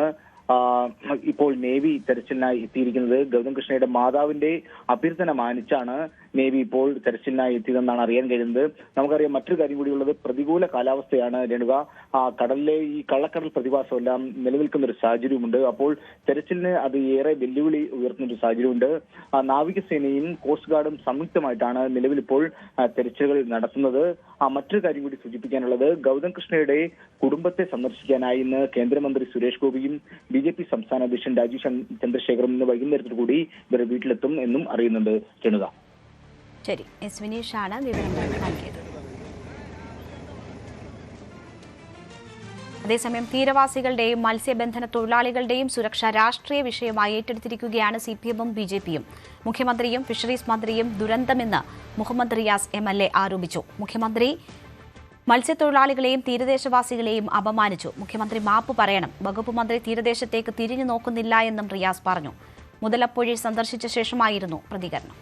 ഇപ്പോൾ നേവി തെരച്ചിലിനായി എത്തിയിരിക്കുന്നത്. ഗൗതം കൃഷ്ണയുടെ മാതാവിന്റെ അഭ്യർത്ഥന മാനിച്ചാണ് നേവി ഇപ്പോൾ തെരച്ചിലിനായി എത്തിയതെന്നാണ് അറിയാൻ കഴിയുന്നത്. നമുക്കറിയാം, മറ്റൊരു കാര്യം കൂടിയുള്ളത് പ്രതികൂല കാലാവസ്ഥയാണ് രേണുക. കടലിലെ ഈ കള്ളക്കടൽ പ്രതിഭാസമെല്ലാം നിലനിൽക്കുന്ന ഒരു സാഹചര്യമുണ്ട്. അപ്പോൾ തെരച്ചിലിന് അത് ഏറെ വെല്ലുവിളി ഉയർത്തുന്ന ഒരു സാഹചര്യമുണ്ട്. നാവികസേനയും കോസ്റ്റ് ഗാർഡും സംയുക്തമായിട്ടാണ് നിലവിൽ ഇപ്പോൾ തെരച്ചിലുകൾ നടത്തുന്നത്. മറ്റൊരു കാര്യം കൂടി സൂചിപ്പിക്കാനുള്ളത്, ഗൗതം കൃഷ്ണയുടെ കുടുംബത്തെ സന്ദർശിക്കാനായി ഇന്ന് കേന്ദ്രമന്ത്രി സുരേഷ് ഗോപിയും BJP സംസ്ഥാന അധ്യക്ഷൻ രാജീവ് ചന്ദ്രശേഖറും ഇന്ന് വൈകുന്നേരത്തിൽ കൂടി ഇവരുടെ വീട്ടിലെത്തും എന്നും അറിയുന്നുണ്ട് രേണുക. ശരി, എസ് വിനീഷാണ് വിവരങ്ങൾ നൽകിയത്. അതേസമയം തീരവാസികളുടെയും മത്സ്യബന്ധന തൊഴിലാളികളുടെയും സുരക്ഷ രാഷ്ട്രീയ വിഷയമായി ഏറ്റെടുത്തിരിക്കുകയാണ് CPM-ഉം BJP-യും. മുഖ്യമന്ത്രിയും ഫിഷറീസ് മന്ത്രിയും ദുരന്തമെന്ന് മുഹമ്മദ് റിയാസ് MLA ആരോപിച്ചു. മുഖ്യമന്ത്രി മത്സ്യത്തൊഴിലാളികളെയും തീരദേശവാസികളെയും അപമാനിച്ചു. മുഖ്യമന്ത്രി മാപ്പ് പറയണം. വകുപ്പ് മന്ത്രി തീരദേശത്തേക്ക് തിരിഞ്ഞു നോക്കുന്നില്ല എന്നും റിയാസ് പറഞ്ഞു. മുതലപ്പുഴ സന്ദർശിച്ച ശേഷമായിരുന്നു പ്രതികരണം.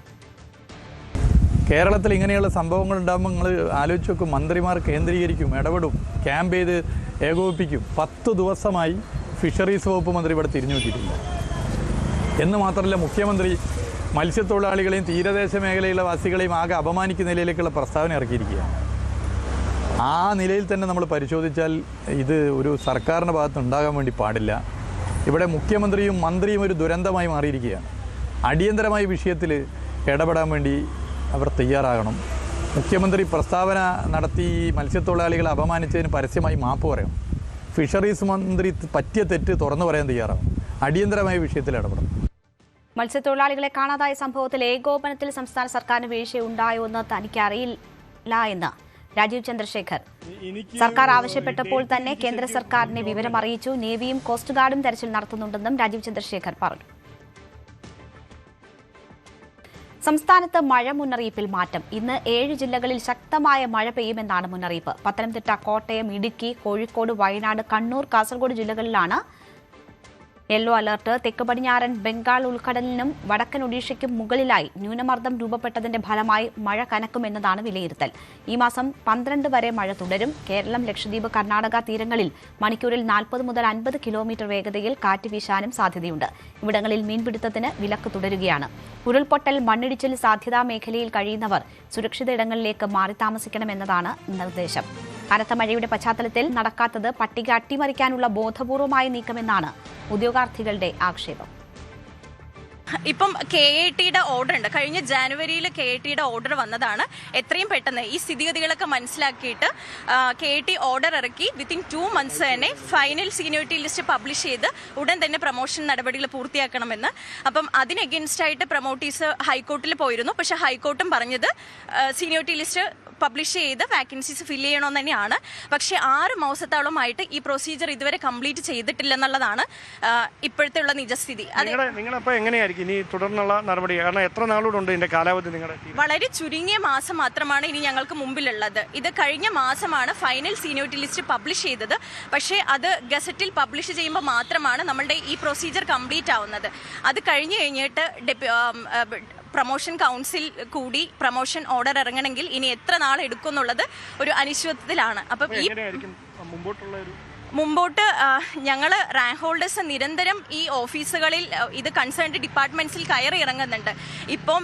കേരളത്തിൽ ഇങ്ങനെയുള്ള സംഭവങ്ങൾ ഉണ്ടാകുമ്പോൾ നിങ്ങൾ ആലോചിച്ച് നോക്കും, മന്ത്രിമാർ കേന്ദ്രീകരിക്കും, ഇടപെടും, ക്യാമ്പ് ചെയ്ത് ഏകോപിപ്പിക്കും. 10 ദിവസമായി ഫിഷറീസ് വകുപ്പ് മന്ത്രി ഇവിടെ തിരിഞ്ഞു നോക്കിയിട്ടില്ല എന്ന് മാത്രമല്ല, മുഖ്യമന്ത്രി മത്സ്യത്തൊഴിലാളികളെയും തീരദേശ മേഖലയിലെ വാസികളെയും ആകെ അപമാനിക്കുന്ന നിലയിലേക്കുള്ള പ്രസ്താവന ഇറക്കിയിരിക്കുകയാണ്. ആ നിലയിൽ തന്നെ നമ്മൾ പരിശോധിച്ചാൽ ഇത് ഒരു സർക്കാരിൻ്റെ ഭാഗത്ത് ഉണ്ടാകാൻ വേണ്ടി പാടില്ല. ഇവിടെ മുഖ്യമന്ത്രിയും മന്ത്രിയും ഒരു ദുരന്തമായി മാറിയിരിക്കുകയാണ്. അടിയന്തരമായ വിഷയത്തിൽ ഇടപെടാൻ വേണ്ടി അവർ തയ്യാറാകണം. മുഖ്യമന്ത്രി പ്രസ്താവന നടത്തി മത്സ്യത്തൊഴിലാളികളെ അപമാനിച്ചതിന് പരസ്യമായി മാപ്പ് പറയണം. ഫിഷറീസ് മന്ത്രി പറ്റിയ തെറ്റ് തുറന്നു പറയാൻ തയ്യാറാകണം. അടിയന്തരമായ വിഷയത്തിൽ ഇടപെടണം. മത്സ്യത്തൊഴിലാളികളെ കാണാതായ സംഭവത്തിൽ ഏകോപനത്തിൽ സംസ്ഥാന സർക്കാരിന് വീഴ്ചയുണ്ടായോ എന്ന് തനിക്കറിയില്ല എന്ന് രാജീവ് ചന്ദ്രശേഖർ. സർക്കാർ ആവശ്യപ്പെട്ടപ്പോൾ തന്നെ കേന്ദ്ര സർക്കാരിനെ വിവരം അറിയിച്ചു. നേവിയും കോസ്റ്റ് ഗാർഡും തെരച്ചിൽ നടത്തുന്നുണ്ടെന്നും രാജീവ് ചന്ദ്രശേഖർ പറഞ്ഞു. സംസ്ഥാനത്ത് മഴ മുന്നറിയിപ്പിൽ മാറ്റം. ഇന്ന് 7 ജില്ലകളിൽ ശക്തമായ മഴ പെയ്യുമെന്നാണ് മുന്നറിയിപ്പ്. പത്തനംതിട്ട, കോട്ടയം, ഇടുക്കി, കോഴിക്കോട്, വയനാട്, കണ്ണൂർ, കാസർഗോഡ് ജില്ലകളിലാണ് യെല്ലോ അലർട്ട്. തെക്ക് പടിഞ്ഞാറൻ ബംഗാൾ ഉൾക്കടലിനും വടക്കൻ ഒഡീഷയ്ക്കും മുകളിലായി ന്യൂനമർദ്ദം രൂപപ്പെട്ടതിന്റെ ഫലമായി മഴ കനക്കുമെന്നതാണ് വിലയിരുത്തൽ. ഈ മാസം 12 വരെ മഴ തുടരും. കേരളം, ലക്ഷദ്വീപ്, കർണാടക തീരങ്ങളിൽ മണിക്കൂറിൽ 40 മുതൽ 50 കിലോമീറ്റർ വേഗതയിൽ കാറ്റ് വീശാനും സാധ്യതയുണ്ട്. ഇവിടങ്ങളിൽ മീൻപിടുത്തത്തിന് വിലക്ക് തുടരുകയാണ്. ഉരുൾപൊട്ടൽ, മണ്ണിടിച്ചിൽ സാധ്യതാ മേഖലയിൽ കഴിയുന്നവർ സുരക്ഷിത ഇടങ്ങളിലേക്ക് മാറി താമസിക്കണമെന്നതാണ് നിർദ്ദേശം. കനത്ത മഴയുടെ പശ്ചാത്തലത്തിൽ നടക്കാത്തത് പട്ടിക അട്ടിമറിക്കാനുള്ള ബോധപൂർവമായ നീക്കമെന്നാണ് ഉദ്യോഗാർത്ഥികളുടെ ആക്ഷേപം. ഇപ്പം KATയുടെ ഓർഡർ ഉണ്ട്. കഴിഞ്ഞ ജാനുവരിയിൽ KATയുടെ ഓർഡർ വന്നതാണ്. എത്രയും പെട്ടെന്ന് ഈ സ്ഥിതിഗതികളൊക്കെ മനസ്സിലാക്കിയിട്ട് KAT ഓർഡർ ഇറക്കി വിത്തിൻ 2 months തന്നെ ഫൈനൽ സീനിയോറിറ്റി ലിസ്റ്റ് പബ്ലിഷ് ചെയ്ത് ഉടൻ തന്നെ പ്രൊമോഷൻ നടപടികൾ പൂർത്തിയാക്കണമെന്ന്. അപ്പം അതിന് എഗെയിൻസ്റ്റ് ആയിട്ട് പ്രൊമോട്ടീസ് ഹൈക്കോർട്ടിൽ പോയിരുന്നു. പക്ഷേ ഹൈക്കോർട്ടും പറഞ്ഞത് സീനിയോറിറ്റി ലിസ്റ്റ് പബ്ലിഷ് ചെയ്ത് വാക്കൻസീസ് ഫില്ല് ചെയ്യണമെന്ന് തന്നെയാണ്. പക്ഷേ 6 മാസത്തോളമായിട്ട് ഈ പ്രൊസീജിയർ ഇതുവരെ കംപ്ലീറ്റ് ചെയ്തിട്ടില്ലെന്നുള്ളതാണ് ഇപ്പോഴത്തെ ഉള്ള നിജസ്ഥിതി. നിങ്ങളപ്പോൾ എങ്ങനെയായിരിക്കും ഇനി തുടർന്നുള്ള നടപടി? കാരണം എത്ര നാളോടുണ്ട് ഇതിന്റെ കാലാവധി? നിങ്ങളുടെ വളരെ ചുരുങ്ങിയ മാസം മാത്രമാണ് ഇനി ഞങ്ങൾക്ക് മുമ്പിലുള്ളത്. ഇത് കഴിഞ്ഞ മാസമാണ് ഫൈനൽ സീനിയോറിറ്റി ലിസ്റ്റ് പബ്ലിഷ് ചെയ്തത്. പക്ഷേ അത് ഗസറ്റിൽ പബ്ലിഷ് ചെയ്യുമ്പോൾ മാത്രമാണ് നമ്മളുടെ ഈ പ്രൊസീജിയർ കംപ്ലീറ്റ് ആവുന്നത്. അത് കഴിഞ്ഞ് കഴിഞ്ഞിട്ട് പ്രൊമോഷൻ കൗൺസിൽ കൂടി പ്രൊമോഷൻ ഓർഡർ ഇറങ്ങണമെങ്കിൽ ഇനി എത്ര നാൾ എടുക്കും എന്നുള്ളത് ഒരു അനിശ്ചിതത്വത്തിലാണ്. അപ്പം ഈ മുമ്പോട്ട് ഞങ്ങൾ റാങ്ക് ഹോൾഡേഴ്സ് നിരന്തരം ഈ ഓഫീസുകളിൽ ഇത് കൺസേൺഡ് ഡിപ്പാർട്ട്മെന്റ്സിൽ കയറി ഇറങ്ങുന്നുണ്ട്. ഇപ്പം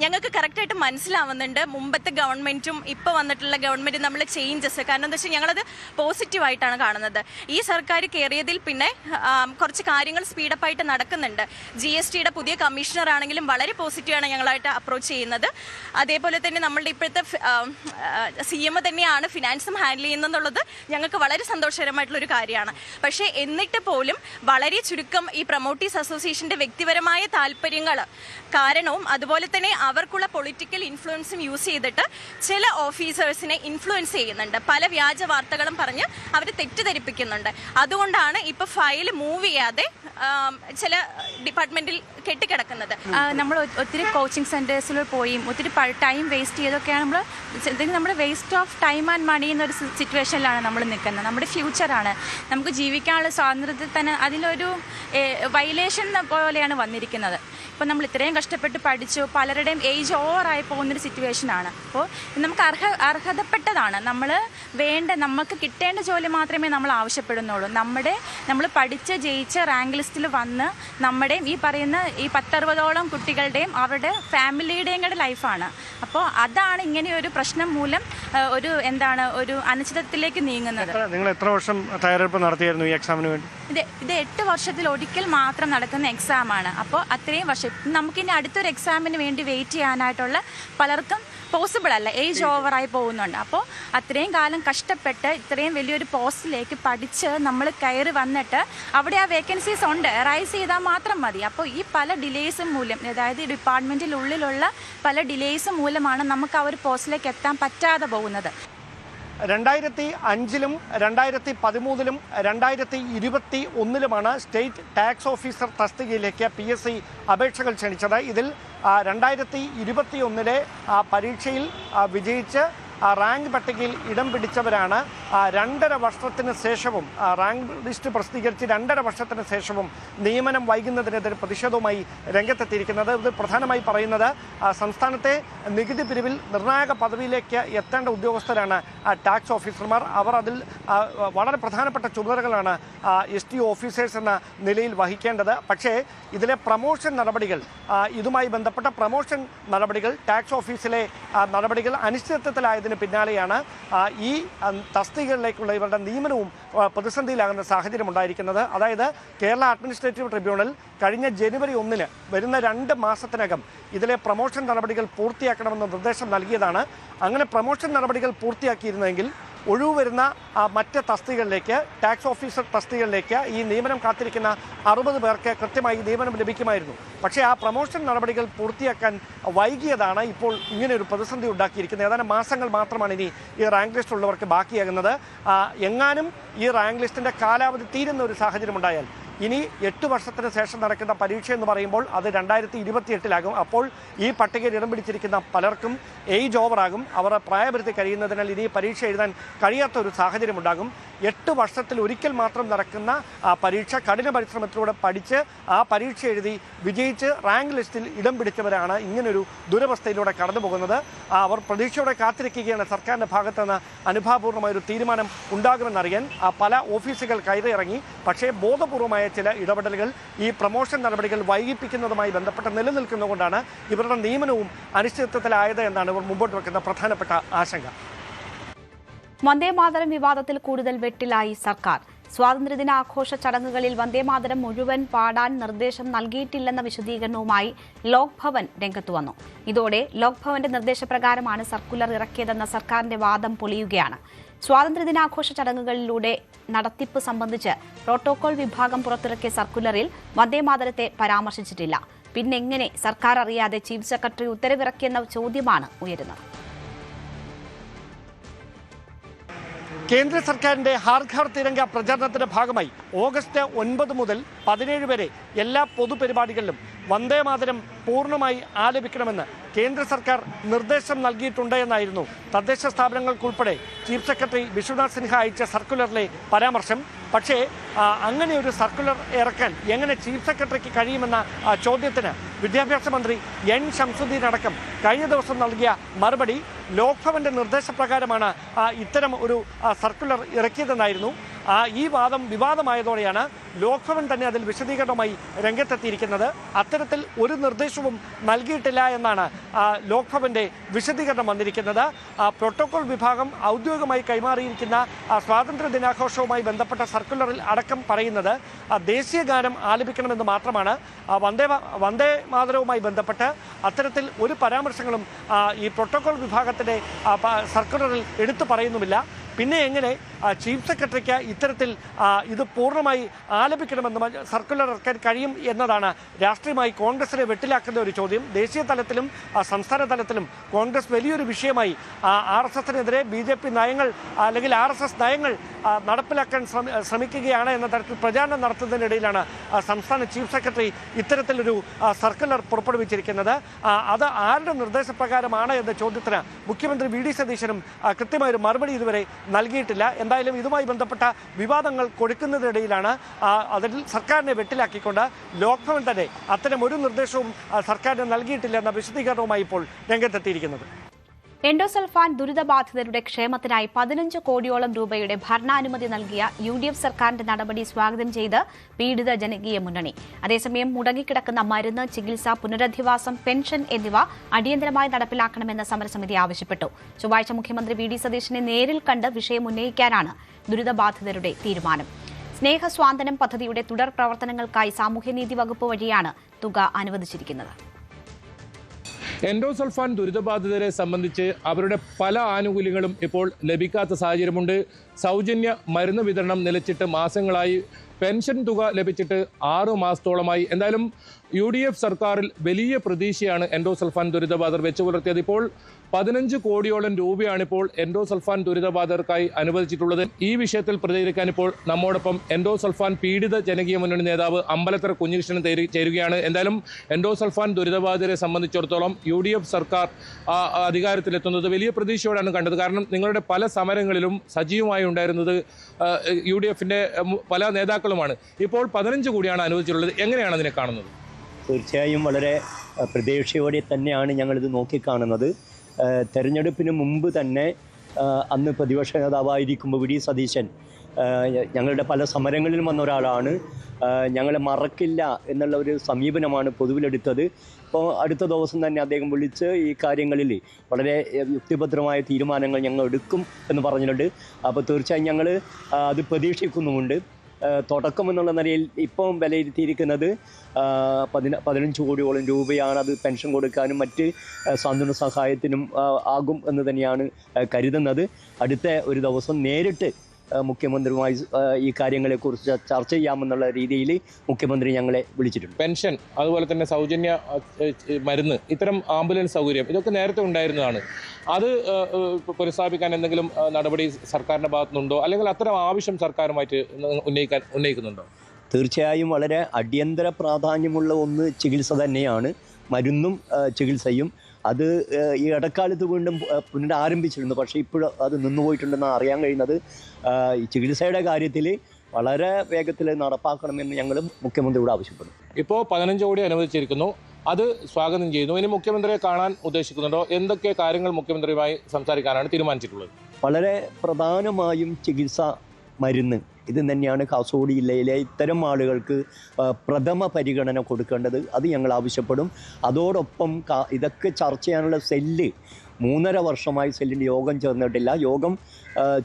ഞങ്ങൾക്ക് കറക്റ്റായിട്ട് മനസ്സിലാവുന്നുണ്ട് മുമ്പത്തെ ഗവൺമെന്റും ഇപ്പോൾ വന്നിട്ടുള്ള ഗവൺമെന്റ് നമ്മൾ ചേഞ്ചസ്. കാരണം എന്താ വെച്ചാൽ ഞങ്ങളത് പോസിറ്റീവായിട്ടാണ് കാണുന്നത്. ഈ സർക്കാർ കയറിയതിൽ പിന്നെ കുറച്ച് കാര്യങ്ങൾ സ്പീഡപ്പായിട്ട് നടക്കുന്നുണ്ട്. GSTയുടെ പുതിയ കമ്മീഷണർ ആണെങ്കിലും വളരെ പോസിറ്റീവാണ് ഞങ്ങളായിട്ട് അപ്രോച്ച് ചെയ്യുന്നത്. അതേപോലെ തന്നെ നമ്മളുടെ ഇപ്പോഴത്തെ CM തന്നെയാണ് ഫിനാൻസും ഹാൻഡിൽ ചെയ്യുന്നതെന്നുള്ളത് ഞങ്ങൾക്ക് വളരെ സന്തോഷകരമായിട്ടുള്ള കാര്യമാണ്. പക്ഷേ എന്നിട്ട് പോലും വളരെ ചുരുക്കം ഈ പ്രൊമോട്ടീസ് അസോസിയേഷന്റെ വ്യക്തിപരമായ താല്പര്യങ്ങൾ കാരണവും അതുപോലെ തന്നെ അവർക്കുള്ള പൊളിറ്റിക്കൽ ഇൻഫ്ലുവൻസും യൂസ് ചെയ്തിട്ട് ചില ഓഫീസേഴ്സിനെ ഇൻഫ്ലുവൻസ് ചെയ്യുന്നുണ്ട്. പല വ്യാജ വാർത്തകളും പറഞ്ഞ് അവർ തെറ്റിദ്ധരിപ്പിക്കുന്നുണ്ട്. അതുകൊണ്ടാണ് ഇപ്പോൾ ഫയൽ മൂവ് ചെയ്യാതെ ചില ഡിപ്പാർട്ട്മെന്റിൽ കെട്ടിക്കിടക്കുന്നത്. നമ്മൾ ഒത്തിരി കോച്ചിങ് സെന്റേഴ്സിൽ പോയി ഒത്തിരി ടൈം വേസ്റ്റ് ചെയ്തൊക്കെയാണ് നമ്മൾ waste of time and money എന്നൊരു സിറ്റുവേഷനിലാണ് നമ്മൾ നിൽക്കുന്നത്. നമ്മുടെ ഫ്യൂച്ചറാണ്, നമുക്ക് ജീവിക്കാനുള്ള സ്വാതന്ത്ര്യത്തിൽ തന്നെ അതിലൊരു വയലേഷൻ പോലെയാണ് വന്നിരിക്കുന്നത്. ഇപ്പോൾ നമ്മൾ ഇത്രയും കഷ്ടപ്പെട്ട് പഠിച്ചു, പലരുടെയും ഏജ് ഓവറായി പോകുന്നൊരു സിറ്റുവേഷനാണ്. അപ്പോൾ നമുക്ക് അർഹതപ്പെട്ടതാണ്, നമുക്ക് കിട്ടേണ്ട ജോലി മാത്രമേ നമ്മൾ ആവശ്യപ്പെടുന്നുള്ളൂ. നമ്മൾ പഠിച്ച് ജയിച്ച് റാങ്ക് ലിസ്റ്റിൽ വന്ന് നമ്മുടെയും ഈ പറയുന്ന ഈ 10-60ഓളം കുട്ടികളുടെയും അവരുടെ ഫാമിലിയുടെയും കൂടെ ലൈഫാണ്. അപ്പോൾ അതാണ് ഇങ്ങനെ ഒരു പ്രശ്നം മൂലം ഒരു അനിശ്ചിതത്വത്തിലേക്ക് നീങ്ങുന്നത്. നിങ്ങൾ എത്ര വർഷം തയ്യാറെടുപ്പ് നടത്തിയായിരുന്നു ഈ എക്സാമിന് വേണ്ടി? ഇത് 8 വർഷത്തിൽ ഒരിക്കൽ മാത്രം നടക്കുന്ന എക്സാമാണ്. അപ്പോൾ അത്രയും വർഷം നമുക്കിനി അടുത്തൊരു എക്സാമിന് വേണ്ടി വെയിറ്റ് ചെയ്യാനായിട്ടുള്ള പലർക്കും പോസിബിൾ അല്ല, ഏജ് ഓവറായി പോകുന്നുണ്ട്. അപ്പോൾ അത്രയും കാലം കഷ്ടപ്പെട്ട് ഇത്രയും വലിയൊരു പോസ്റ്റിലേക്ക് പഠിച്ച് നമ്മൾ കയറി വന്നിട്ട് അവിടെ ആ വേക്കൻസീസ് ഉണ്ട്, റൈസ് ചെയ്താൽ മാത്രം മതി. അപ്പോൾ ഈ പല ഡിലേസും മൂലം, അതായത് ഈ ഡിപ്പാർട്ട്മെൻറ്റിനുള്ളിലുള്ള പല ഡിലേസും മൂലമാണ് നമുക്ക് ആ ഒരു പോസ്റ്റിലേക്ക് എത്താൻ പറ്റാതെ പോകുന്നത്. 2005-ലും 2013-ലും 2021-ലുമാണ് സ്റ്റേറ്റ് ടാക്സ് ഓഫീസർ തസ്തികയിലേക്ക് PSC അപേക്ഷകൾ ക്ഷണിച്ചത്. ഇതിൽ 2021-ലെ പരീക്ഷയിൽ വിജയിച്ച് റാങ്ക് പട്ടികയിൽ ഇടം പിടിച്ചവരാണ് 2.5 വർഷത്തിന് ശേഷവും റാങ്ക് ലിസ്റ്റ് പ്രസിദ്ധീകരിച്ച് 2.5 വർഷത്തിന് ശേഷവും നിയമനം വൈകുന്നതിനെതിരെ പ്രതിഷേധവുമായി രംഗത്തെത്തിയിരിക്കുന്നത്. ഇത് പ്രധാനമായി പറയുന്നത് സംസ്ഥാനത്തെ നികുതി പിരിവിൽ നിർണായക പദവിയിലേക്ക് എത്തേണ്ട ഉദ്യോഗസ്ഥരാണ് ടാക്സ് ഓഫീസർമാർ. അവർ അതിൽ വളരെ പ്രധാനപ്പെട്ട ചുമതലകളാണ് ST ഓഫീസേഴ്സ് എന്ന നിലയിൽ വഹിക്കേണ്ടത്. പക്ഷേ ഇതിലെ പ്രമോഷൻ നടപടികൾ, ഇതുമായി ബന്ധപ്പെട്ട പ്രമോഷൻ നടപടികൾ, ടാക്സ് ഓഫീസിലെ നടപടികൾ അനിശ്ചിതത്വത്തിലായതിന് പിന്നാലെയാണ് ഈ തസ്തികകളിലേക്കുള്ള ഇവരുടെ നിയമനവും പ്രതിസന്ധിയിലാകുന്ന സാഹചര്യം ഉണ്ടായിരിക്കുന്നത്. അതായത് കേരള അഡ്മിനിസ്ട്രേറ്റീവ് ട്രിബ്യൂണൽ കഴിഞ്ഞ ജനുവരി 1-ന് വരുന്ന 2 മാസത്തിനകം ഇതിലെ പ്രമോഷൻ നടപടികൾ പൂർത്തിയാക്കണമെന്ന് നിർദ്ദേശം നൽകിയതാണ്. അങ്ങനെ പ്രമോഷൻ നടപടികൾ പൂർത്തിയാക്കിയിരുന്നെങ്കിൽ ഒഴിവ് വരുന്ന മറ്റ് തസ്തികകളിലേക്ക്, ടാക്സ് ഓഫീസർ തസ്തികകളിലേക്ക് ഈ നിയമനം കാത്തിരിക്കുന്ന 60 പേർക്ക് കൃത്യമായി നിയമനം ലഭിക്കുമായിരുന്നു. പക്ഷേ ആ പ്രമോഷൻ നടപടികൾ പൂർത്തിയാക്കാൻ വൈകിയതാണ് ഇപ്പോൾ ഇങ്ങനെ ഒരു പ്രതിസന്ധി ഉണ്ടാക്കിയിരിക്കുന്നത്. ഏതാനും മാസങ്ങൾ മാത്രമാണ് ഇനി ഈ റാങ്ക് ലിസ്റ്റ് ഉള്ളവർക്ക് ബാക്കിയാകുന്നത്. എങ്ങാനും ഈ റാങ്ക് ലിസ്റ്റിൻ്റെ കാലാവധി തീരുന്ന ഒരു സാഹചര്യം ഉണ്ടായാൽ ഇനി 8 വർഷത്തിന് ശേഷം നടക്കുന്ന പരീക്ഷ എന്ന് പറയുമ്പോൾ അത് 2028-ലാകും. അപ്പോൾ ഈ പട്ടികയിൽ ഇടം പിടിച്ചിരിക്കുന്ന പലർക്കും ഏജ് ഓവറാകും, അവർ പ്രായപരിധി കഴിയുന്നതിനാൽ ഇനി പരീക്ഷ എഴുതാൻ കഴിയാത്ത ഒരു സാഹചര്യം ഉണ്ടാകും. 8 വർഷത്തിൽ ഒരിക്കൽ മാത്രം നടക്കുന്ന പരീക്ഷ കഠിന പരിശ്രമത്തിലൂടെ പഠിച്ച് ആ പരീക്ഷ എഴുതി വിജയിച്ച് റാങ്ക് ലിസ്റ്റിൽ ഇടം പിടിച്ചവരാണ് ഇങ്ങനൊരു ദുരവസ്ഥയിലൂടെ കടന്നു പോകുന്നത്. അവർ പ്രതീക്ഷയോടെ കാത്തിരിക്കുകയാണ് സർക്കാരിൻ്റെ ഭാഗത്തുനിന്ന് അനുഭാവപൂർണ്ണമായൊരു തീരുമാനം ഉണ്ടാകുമെന്നറിയാൻ. പല ഓഫീസുകൾ കയറിയിറങ്ങി. പക്ഷേ ബോധപൂർവമായ ചില ഇടപെടലുകൾ ഈ പ്രമോഷൻ നടപടികൾ വൈകിപ്പിക്കുന്നതുമായി ബന്ധപ്പെട്ട് നിലനിൽക്കുന്നതുകൊണ്ടാണ് ഇവരുടെ നിയമനവും അനിശ്ചിതത്വത്തിലായത് എന്നാണ് ഇവർ മുമ്പോട്ട് വെക്കുന്ന പ്രധാനപ്പെട്ട ആശങ്ക. വന്ദേമാതരം വിവാദത്തിൽ കൂടുതൽ വെട്ടിലായി സർക്കാർ. സ്വാതന്ത്ര്യദിനാഘോഷ ചടങ്ങുകളിൽ വന്ദേമാതരം മുഴുവൻ പാടാൻ നിർദ്ദേശം നൽകിയിട്ടില്ലെന്ന വിശദീകരണവുമായി ലോക് ഭവൻ രംഗത്തു വന്നു. ഇതോടെ ലോക് ഭവന്റെ നിർദ്ദേശപ്രകാരമാണ് സർക്കുലർ ഇറക്കിയതെന്ന സർക്കാരിന്റെ വാദം പൊളിയുകയാണ്. സ്വാതന്ത്ര്യദിനാഘോഷ ചടങ്ങുകളിലൂടെ നടത്തിപ്പ് സംബന്ധിച്ച് പ്രോട്ടോകോൾ വിഭാഗം പുറത്തിറക്കിയ സർക്കുലറിൽ വന്ദേമാതരത്തെ പരാമർശിച്ചിട്ടില്ല. പിന്നെങ്ങനെ സർക്കാർ അറിയാതെ ചീഫ് സെക്രട്ടറി ഉത്തരവിറക്കിയെന്ന ചോദ്യമാണ് ഉയരുന്നത്. കേന്ദ്ര സർക്കാരിന്റെ ഹർ ഘർ തിരങ്ക പ്രചാരണത്തിന്റെ ഭാഗമായി ഓഗസ്റ്റ് 9 മുതൽ 17 വരെ എല്ലാ പൊതുപരിപാടികളിലും വന്ദേമാതരം പൂർണ്ണമായി ആലപിക്കണമെന്ന് കേന്ദ്ര സർക്കാർ നിർദ്ദേശം നൽകിയിട്ടുണ്ട് എന്നായിരുന്നു തദ്ദേശ സ്ഥാപനങ്ങൾക്കുൾപ്പെടെ ചീഫ് സെക്രട്ടറി വിശ്വനാഥ് സിൻഹ അയച്ച സർക്കുലറിലെ പരാമർശം. പക്ഷേ അങ്ങനെ ഒരു സർക്കുലർ ഇറക്കാൻ എങ്ങനെ ചീഫ് സെക്രട്ടറിക്ക് കഴിയുമെന്ന ചോദ്യത്തിന് വിദ്യാഭ്യാസ മന്ത്രി N. ഷംസുദ്ദീൻ അടക്കം കഴിഞ്ഞ ദിവസം നൽകിയ മറുപടി ലോക് ഭവന്റെ നിർദ്ദേശപ്രകാരമാണ് ഇത്തരം ഒരു സർക്കുലർ ഇറക്കിയതെന്നായിരുന്നു. ഈ വാദം വിവാദമായതോടെയാണ് ലോക്ഭവൻ തന്നെ അതിൽ വിശദീകരണവുമായി രംഗത്തെത്തിയിരിക്കുന്നത്. അത്തരത്തിൽ ഒരു നിർദ്ദേശവും നൽകിയിട്ടില്ല എന്നാണ് ലോക്ഭവന്റെ വിശദീകരണം വന്നിരിക്കുന്നത്. പ്രോട്ടോകോൾ വിഭാഗം ഔദ്യോഗികമായി കൈമാറിയിരിക്കുന്ന സ്വാതന്ത്ര്യ ദിനാഘോഷവുമായി ബന്ധപ്പെട്ട സർക്കുലറിൽ അടക്കം പറയുന്നത് ദേശീയ ഗാനം ആലപിക്കണമെന്ന് മാത്രമാണ്. വന്ദേ മാതരവുമായി ബന്ധപ്പെട്ട് അത്തരത്തിൽ ഒരു പരാമർശങ്ങളും ഈ പ്രോട്ടോകോൾ വിഭാഗത്തിന്റെ സർക്കുലറിൽ എടുത്തു പറയുന്നുമില്ല. പിന്നെ എങ്ങനെ ചീഫ് സെക്രട്ടറിക്ക് ഇത്തരത്തിൽ ഇത് പൂർണ്ണമായി ആലപിക്കണമെന്ന് സർക്കുലർ ഇറക്കാൻ കഴിയും എന്നതാണ് രാഷ്ട്രീയമായി കോൺഗ്രസിനെ വെട്ടിലാക്കുന്ന ഒരു ചോദ്യം. ദേശീയ തലത്തിലും സംസ്ഥാന തലത്തിലും കോൺഗ്രസ് വലിയൊരു വിഷയമായി RSSനെതിരെ BJP നയങ്ങൾ അല്ലെങ്കിൽ RSS നയങ്ങൾ നടപ്പിലാക്കാൻ ശ്രമിക്കുകയാണ് എന്ന തരത്തിൽ പ്രചാരണം നടത്തുന്നതിനിടയിലാണ് സംസ്ഥാന ചീഫ് സെക്രട്ടറി ഇത്തരത്തിലൊരു സർക്കുലർ പുറപ്പെടുവിച്ചിരിക്കുന്നത്. അത് ആരുടെ നിർദ്ദേശപ്രകാരമാണ് എന്ന ചോദ്യത്തിന് മുഖ്യമന്ത്രി VD സതീശനും കൃത്യമായൊരു മറുപടി ഇതുവരെ നൽകിയിട്ടില്ല. എന്തായാലും ഇതുമായി ബന്ധപ്പെട്ട വിവാദങ്ങൾ കൊഴുക്കുന്നതിനിടയിലാണ് അതിൽ സർക്കാരിനെ വെട്ടിലാക്കിക്കൊണ്ട് ലോക്ഭവൻ തന്നെ അത്തരം ഒരു നിർദ്ദേശവും സർക്കാരിന് നൽകിയിട്ടില്ല എന്ന വിശദീകരണവുമായി ഇപ്പോൾ രംഗത്തെത്തിയിരിക്കുന്നത്. എൻഡോസൾഫാൻ ദുരിതബാധിതരുടെ ക്ഷേമത്തിനായി 15 കോടിയോളം രൂപയുടെ ഭരണാനുമതി നൽകിയ UDF സർക്കാരിന്റെ നടപടി സ്വാഗതം ചെയ്ത് പീഡിത ജനകീയ മുന്നണി. അതേസമയം മുടങ്ങിക്കിടക്കുന്ന മരുന്ന്, ചികിത്സ, പുനരധിവാസം, പെൻഷൻ എന്നിവ അടിയന്തരമായി നടപ്പിലാക്കണമെന്ന് സമരസമിതി ആവശ്യപ്പെട്ടു. ചൊവ്വാഴ്ച മുഖ്യമന്ത്രി VD സതീശനെ നേരിൽ കണ്ട് വിഷയം ഉന്നയിക്കാനാണ് ദുരിതബാധിതരുടെ തീരുമാനം. സ്നേഹസ്വാന്തനം പദ്ധതിയുടെ തുടർ പ്രവർത്തനങ്ങൾക്കായി സാമൂഹ്യനീതി വകുപ്പ് വഴിയാണ് തുക അനുവദിച്ചിരിക്കുന്നത്. എൻഡോസൾഫാൻ ദുരിതബാധിതരെ സംബന്ധിച്ച് അവരുടെ പല ആനുകൂല്യങ്ങളും ഇപ്പോൾ ലഭിക്കാത്ത സാഹചര്യമുണ്ട്. സൗജന്യ മരുന്ന് വിതരണം നിലച്ചിട്ട് മാസങ്ങളായി, പെൻഷൻ തുക ലഭിച്ചിട്ട് 6 മാസത്തോളമായി. എന്തായാലും UDF സർക്കാരിൽ വലിയ പ്രതീക്ഷയാണ് എൻഡോസൾഫാൻ ദുരിതബാധിതർ വെച്ചു പുലർത്തിയത്. ഇപ്പോൾ 15 കോടിയോളം രൂപയാണിപ്പോൾ എൻഡോസൾഫാൻ ദുരിതബാധിതർക്കായി അനുവദിച്ചിട്ടുള്ളത്. ഈ വിഷയത്തിൽ പ്രതികരിക്കാൻ ഇപ്പോൾ നമ്മോടൊപ്പം എൻഡോസൾഫാൻ പീഡിത ജനകീയ മുന്നണി നേതാവ് അമ്പലത്തറ കുഞ്ഞികൃഷ്ണൻ ചേരുകയാണ്. എന്തായാലും എൻഡോസൾഫാൻ ദുരിതബാധിതരെ സംബന്ധിച്ചിടത്തോളം UDF സർക്കാർ അധികാരത്തിലെത്തുന്നത് വലിയ പ്രതീക്ഷയോടാണ് കണ്ടത്. കാരണം നിങ്ങളുടെ പല സമരങ്ങളിലും സജീവമായി ഉണ്ടായിരുന്നത് UDFന്റെ പല നേതാക്കളുമാണ്. ഇപ്പോൾ 15 കോടിയാണ് അനുവദിച്ചിട്ടുള്ളത്. എങ്ങനെയാണ് അതിനെ കാണുന്നത്? തീർച്ചയായും വളരെ പ്രതീക്ഷയോടെ തന്നെയാണ് ഞങ്ങളിത് നോക്കിക്കാണുന്നത്. തെരഞ്ഞെടുപ്പിന് മുമ്പ് തന്നെ അന്ന് പ്രതിപക്ഷ നേതാവായിരിക്കുമ്പോൾ VD സതീശൻ ഞങ്ങളുടെ പല സമരങ്ങളിലും വന്ന ഒരാളാണ്. ഞങ്ങളെ മറക്കില്ല എന്നുള്ള ഒരു സമീപനമാണ് പൊതുവിലെടുത്തത്. ഇപ്പോൾ അടുത്ത ദിവസം തന്നെ അദ്ദേഹം വിളിച്ച് ഈ കാര്യങ്ങളിൽ വളരെ യുക്തിഭദ്രമായ തീരുമാനങ്ങൾ ഞങ്ങൾ എടുക്കും എന്ന് പറഞ്ഞിട്ടുണ്ട്. അപ്പോൾ തീർച്ചയായും ഞങ്ങൾ അത് പ്രതീക്ഷിക്കുന്നുമുണ്ട്. തുടക്കം എന്നുള്ള നിലയിൽ ഇപ്പം വിലയിരുത്തിയിരിക്കുന്നത് 15 കോടിയോളം രൂപയാണ്. അത് പെൻഷൻ കൊടുക്കാനും മറ്റ് സാന്ത്വന സഹായത്തിനും ആകും എന്ന് തന്നെയാണ് കരുതുന്നത്. അടുത്ത ഒരു ദിവസം നേരിട്ട് മുഖ്യമന്ത്രിയുമായി ഈ കാര്യങ്ങളെക്കുറിച്ച് ചർച്ച ചെയ്യാമെന്നുള്ള രീതിയിൽ മുഖ്യമന്ത്രി ഞങ്ങളെ വിളിച്ചിട്ടുണ്ട്. പെൻഷൻ, അതുപോലെ തന്നെ സൗജന്യ മരുന്ന്, ഇത്തരം ആംബുലൻസ് സൗകര്യം ഇതൊക്കെ നേരത്തെ ഉണ്ടായിരുന്നതാണ്. അത് പുനഃസ്ഥാപിക്കാൻ എന്തെങ്കിലും നടപടി സർക്കാരിൻ്റെ ഭാഗത്തുനിന്നുണ്ടോ, അല്ലെങ്കിൽ അത്തരം ആവശ്യം സർക്കാരുമായിട്ട് ഉന്നയിക്കുന്നുണ്ടോ? തീർച്ചയായും വളരെ അടിയന്തര പ്രാധാന്യമുള്ള ഒന്ന് ചികിത്സ തന്നെയാണ്. മരുന്നും ചികിത്സയും അത് ഈ ഇടക്കാലത്ത് വീണ്ടും പുനരാരംഭിച്ചിരുന്നു. പക്ഷേ ഇപ്പോഴും അത് നിന്നുപോയിട്ടുണ്ടെന്ന് അറിയാൻ കഴിയുന്നത്. ഈ ചികിത്സയുടെ കാര്യത്തിൽ വളരെ വേഗത്തിൽ നടപ്പാക്കണമെന്ന് ഞങ്ങൾ മുഖ്യമന്ത്രിയോട് ആവശ്യപ്പെടും. ഇപ്പോൾ 15 കോടി അനുവദിച്ചിരിക്കുന്നു, അത് സ്വാഗതം ചെയ്യുന്നു. ഇനി മുഖ്യമന്ത്രിയെ കാണാൻ ഉദ്ദേശിക്കുന്നുണ്ടോ? എന്തൊക്കെ കാര്യങ്ങൾ മുഖ്യമന്ത്രിയുമായി സംസാരിക്കാനാണ് തീരുമാനിച്ചിട്ടുള്ളത്? വളരെ പ്രധാനമായും ചികിത്സ, മരുന്ന്, ഇത് തന്നെയാണ് കാസർഗോഡ് ജില്ലയിലെ ഇത്തരം ആളുകൾക്ക് പ്രഥമ പരിഗണന കൊടുക്കേണ്ടത്. അത് ഞങ്ങൾ ആവശ്യപ്പെടും. അതോടൊപ്പം ഇതൊക്കെ ചർച്ച ചെയ്യാനുള്ള സെല്ല് 3.5 വർഷമായി സെല്ലിൻ്റെ യോഗം ചേർന്നിട്ടില്ല. യോഗം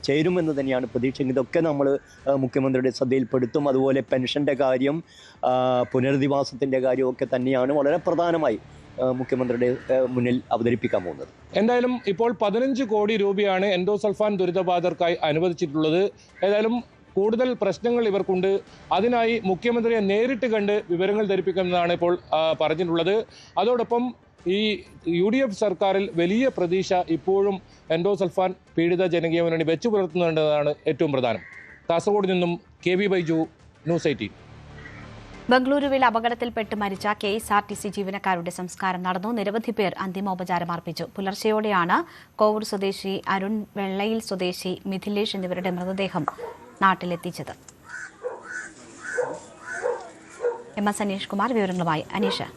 ചേരുമെന്ന് തന്നെയാണ് പ്രതീക്ഷ. ഇതൊക്കെ നമ്മൾ മുഖ്യമന്ത്രിയുടെ ശ്രദ്ധയിൽപ്പെടുത്തും. അതുപോലെ പെൻഷൻ്റെ കാര്യം, പുനരധിവാസത്തിൻ്റെ കാര്യമൊക്കെ തന്നെയാണ് വളരെ പ്രധാനമായി മുഖ്യമന്ത്രിയുടെ മുന്നിൽ അവതരിപ്പിക്കാൻ പോകുന്നത്. എന്തായാലും ഇപ്പോൾ 15 കോടി രൂപയാണ് എൻഡോസൾഫാൻ ദുരിതബാധിതർക്കായി അനുവദിച്ചിട്ടുള്ളത്. ഏതായാലും കൂടുതൽ പ്രശ്നങ്ങൾ ഇവർക്കുണ്ട്. അതിനായി മുഖ്യമന്ത്രിയെ നേരിട്ട് കണ്ട് വിവരങ്ങൾ ധരിപ്പിക്കുമെന്നാണ് ഇപ്പോൾ പറഞ്ഞിട്ടുള്ളത്. അതോടൊപ്പം ഈ UDF സർക്കാരിൽ വലിയ പ്രതീക്ഷ ഇപ്പോഴും എൻഡോസൾഫാൻ പീഡിത ജനകീയ മുന്നണി വെച്ചു പുലർത്തുന്നുണ്ടെന്നതാണ് ഏറ്റവും പ്രധാനം. കാസർഗോഡ് നിന്നും KV ബൈജു, ന്യൂസ് 18. ബംഗളൂരുവിൽ അപകടത്തിൽപ്പെട്ട് മരിച്ച KSRTC ജീവനക്കാരുടെ സംസ്കാരം നടന്നു. നിരവധി പേർ അന്തിമോപചാരം അർപ്പിച്ചു. പുലർച്ചെയോടെയാണ് കോവൂർ സ്വദേശി അരുൺ, വെള്ളയിൽ സ്വദേശി മിഥിലേഷ് എന്നിവരുടെ മൃതദേഹം നാട്ടിലെത്തിച്ചത്. MS അനീഷ് കുമാർ വിവരങ്ങളുമായി. അനീഷ്.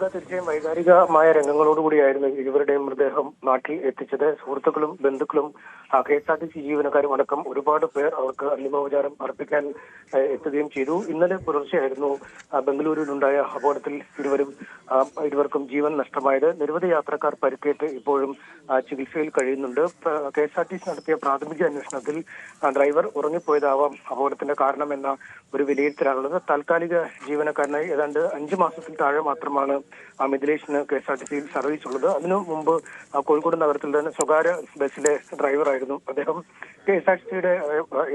തീർച്ചയായും വൈകാരികമായ രംഗങ്ങളോടുകൂടിയായിരുന്നു ഇരുവരുടെയും മൃതദേഹം നാട്ടിൽ എത്തിച്ചത്. സുഹൃത്തുക്കളും ബന്ധുക്കളും KSRTC ജീവനക്കാരും അടക്കം ഒരുപാട് പേർ അവർക്ക് അന്തിമോപചാരം അർപ്പിക്കാൻ എത്തുകയും ചെയ്തു. ഇന്നലെ പുലർച്ചെയായിരുന്നു ബംഗളൂരുവിലുണ്ടായ അപകടത്തിൽ ഇരുവർക്കും ജീവൻ നഷ്ടമായത്. നിരവധി യാത്രക്കാർ പരിക്കേറ്റ് ഇപ്പോഴും ചികിത്സയിൽ കഴിയുന്നുണ്ട്. KSRTC നടത്തിയ പ്രാഥമിക അന്വേഷണത്തിൽ ഡ്രൈവർ ഉറങ്ങിപ്പോയതാവാം അപകടത്തിന്റെ കാരണമെന്ന ഒരു വിലയിരുത്തലാണുള്ളത്. താൽക്കാലിക ജീവനക്കാരനായി ഏതാണ്ട് 5 മാസത്തിൽ താഴെ മാത്രമാണ് മിഥിലേഷിന് KSRTCയിൽ സർവീസ് ഉള്ളത്. അതിനു മുമ്പ് കോഴിക്കോട് നഗരത്തിൽ തന്നെ സ്വകാര്യ ബസ്സിലെ ഡ്രൈവറായിരുന്നു അദ്ദേഹം. KSRTCയുടെ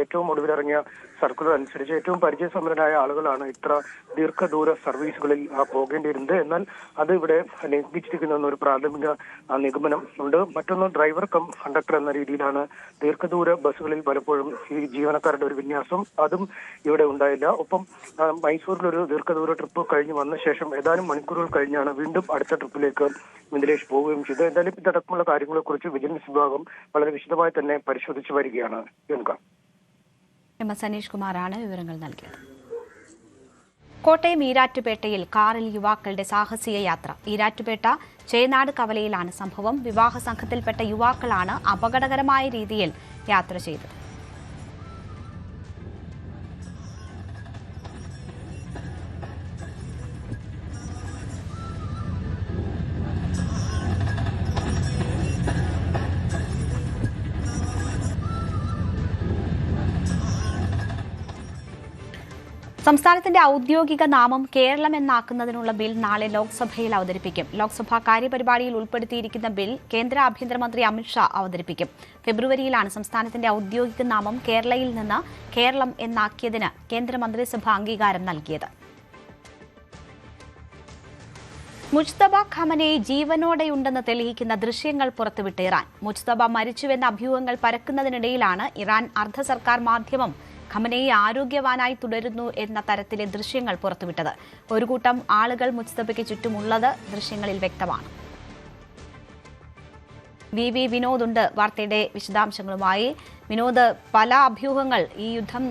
ഏറ്റവും ഒടുവിലിറങ്ങിയ സർക്കുലർ അനുസരിച്ച് ഏറ്റവും പരിചയസമ്പന്നരായ ആളുകളാണ് ഇത്ര ദീർഘദൂര സർവീസുകളിൽ പോകേണ്ടിയിരുന്നത്. എന്നാൽ അത് ഇവിടെ ലംഘിച്ചിരിക്കുന്ന ഒരു പ്രാഥമിക നിഗമനം ഉണ്ട്. മറ്റൊന്ന്, ഡ്രൈവർ കം കണ്ടക്ടർ എന്ന രീതിയിലാണ് ദീർഘദൂര ബസ്സുകളിൽ പലപ്പോഴും ഈ ജീവനക്കാരുടെ ഒരു വിന്യാസം. അതും ഇവിടെ ഉണ്ടായില്ല. ഒപ്പം മൈസൂരിലൊരു ദീർഘദൂര ട്രിപ്പ് കഴിഞ്ഞ് വന്ന ശേഷം ഏതാനും മണിക്കൂറുകൾ കഴിഞ്ഞാണ് വീണ്ടും അടുത്ത ട്രിപ്പിലേക്ക് മിഥിലേഷ് പോവുകയും ചെയ്തത്. എന്തായാലും ഇതടക്കമുള്ള കാര്യങ്ങളെക്കുറിച്ച് വിജിലൻസ് വിഭാഗം വളരെ വിശദമായി തന്നെ പരിശോധിച്ചു വരികയാണ്. സനീഷ് കുമാറാണ് വിവരങ്ങൾ നൽകിയത്. കോട്ടയം ഈരാറ്റുപേട്ടയിൽ കാറിൽ യുവാക്കളുടെ സാഹസിക യാത്ര. ഈരാറ്റുപേട്ട ചേനാട് കവലയിലാണ് സംഭവം. വിവാഹ സംഘത്തിൽപ്പെട്ട യുവാക്കളാണ് അപകടകരമായ രീതിയിൽ യാത്ര ചെയ്തത്. സംസ്ഥാനത്തിന്റെ ഔദ്യോഗിക നാമം കേരളം എന്നാക്കുന്നതിനുള്ള ബിൽ നാളെ ലോക്സഭയിൽ അവതരിപ്പിക്കും. ലോക്സഭാ കാര്യപരിപാടിയിൽ ഉൾപ്പെടുത്തിയിരിക്കുന്ന ബിൽ കേന്ദ്ര ആഭ്യന്തരമന്ത്രി അമിത്ഷാ അവതരിപ്പിക്കും. ഫെബ്രുവരിയിലാണ് സംസ്ഥാനത്തിന്റെ ഔദ്യോഗിക നാമം കേരളയിൽ നിന്ന് കേരളം എന്നാക്കിയതിന് കേന്ദ്രമന്ത്രിസഭ അംഗീകാരം നൽകിയത്. മുജ്തബ ഖമനേയി ജീവനോടെയുണ്ടെന്ന് തെളിയിക്കുന്ന ദൃശ്യങ്ങൾ പുറത്തുവിട്ട് ഇറാൻ. മുജ്തബ മരിച്ചുവെന്ന അഭ്യൂഹങ്ങൾ പരക്കുന്നതിനിടയിലാണ് ഇറാൻ അർദ്ധ സർക്കാർ മാധ്യമം ഖമനേയി ആരോഗ്യവാനായി തുടരുന്നു എന്ന തരത്തിലെ ദൃശ്യങ്ങൾ പുറത്തുവിട്ടത്. ഒരു കൂട്ടം ആളുകൾ മുജ്തബയ്ക്ക് ചുറ്റുമുള്ളത് ദൃശ്യങ്ങളിൽ വ്യക്തമാണ്. VV വിനോദ് ഉണ്ട് വാർത്തയുടെ വിശദാംശങ്ങളുമായി. വിനോദ്, പല അഭ്യൂഹങ്ങൾ ഈ യുദ്ധം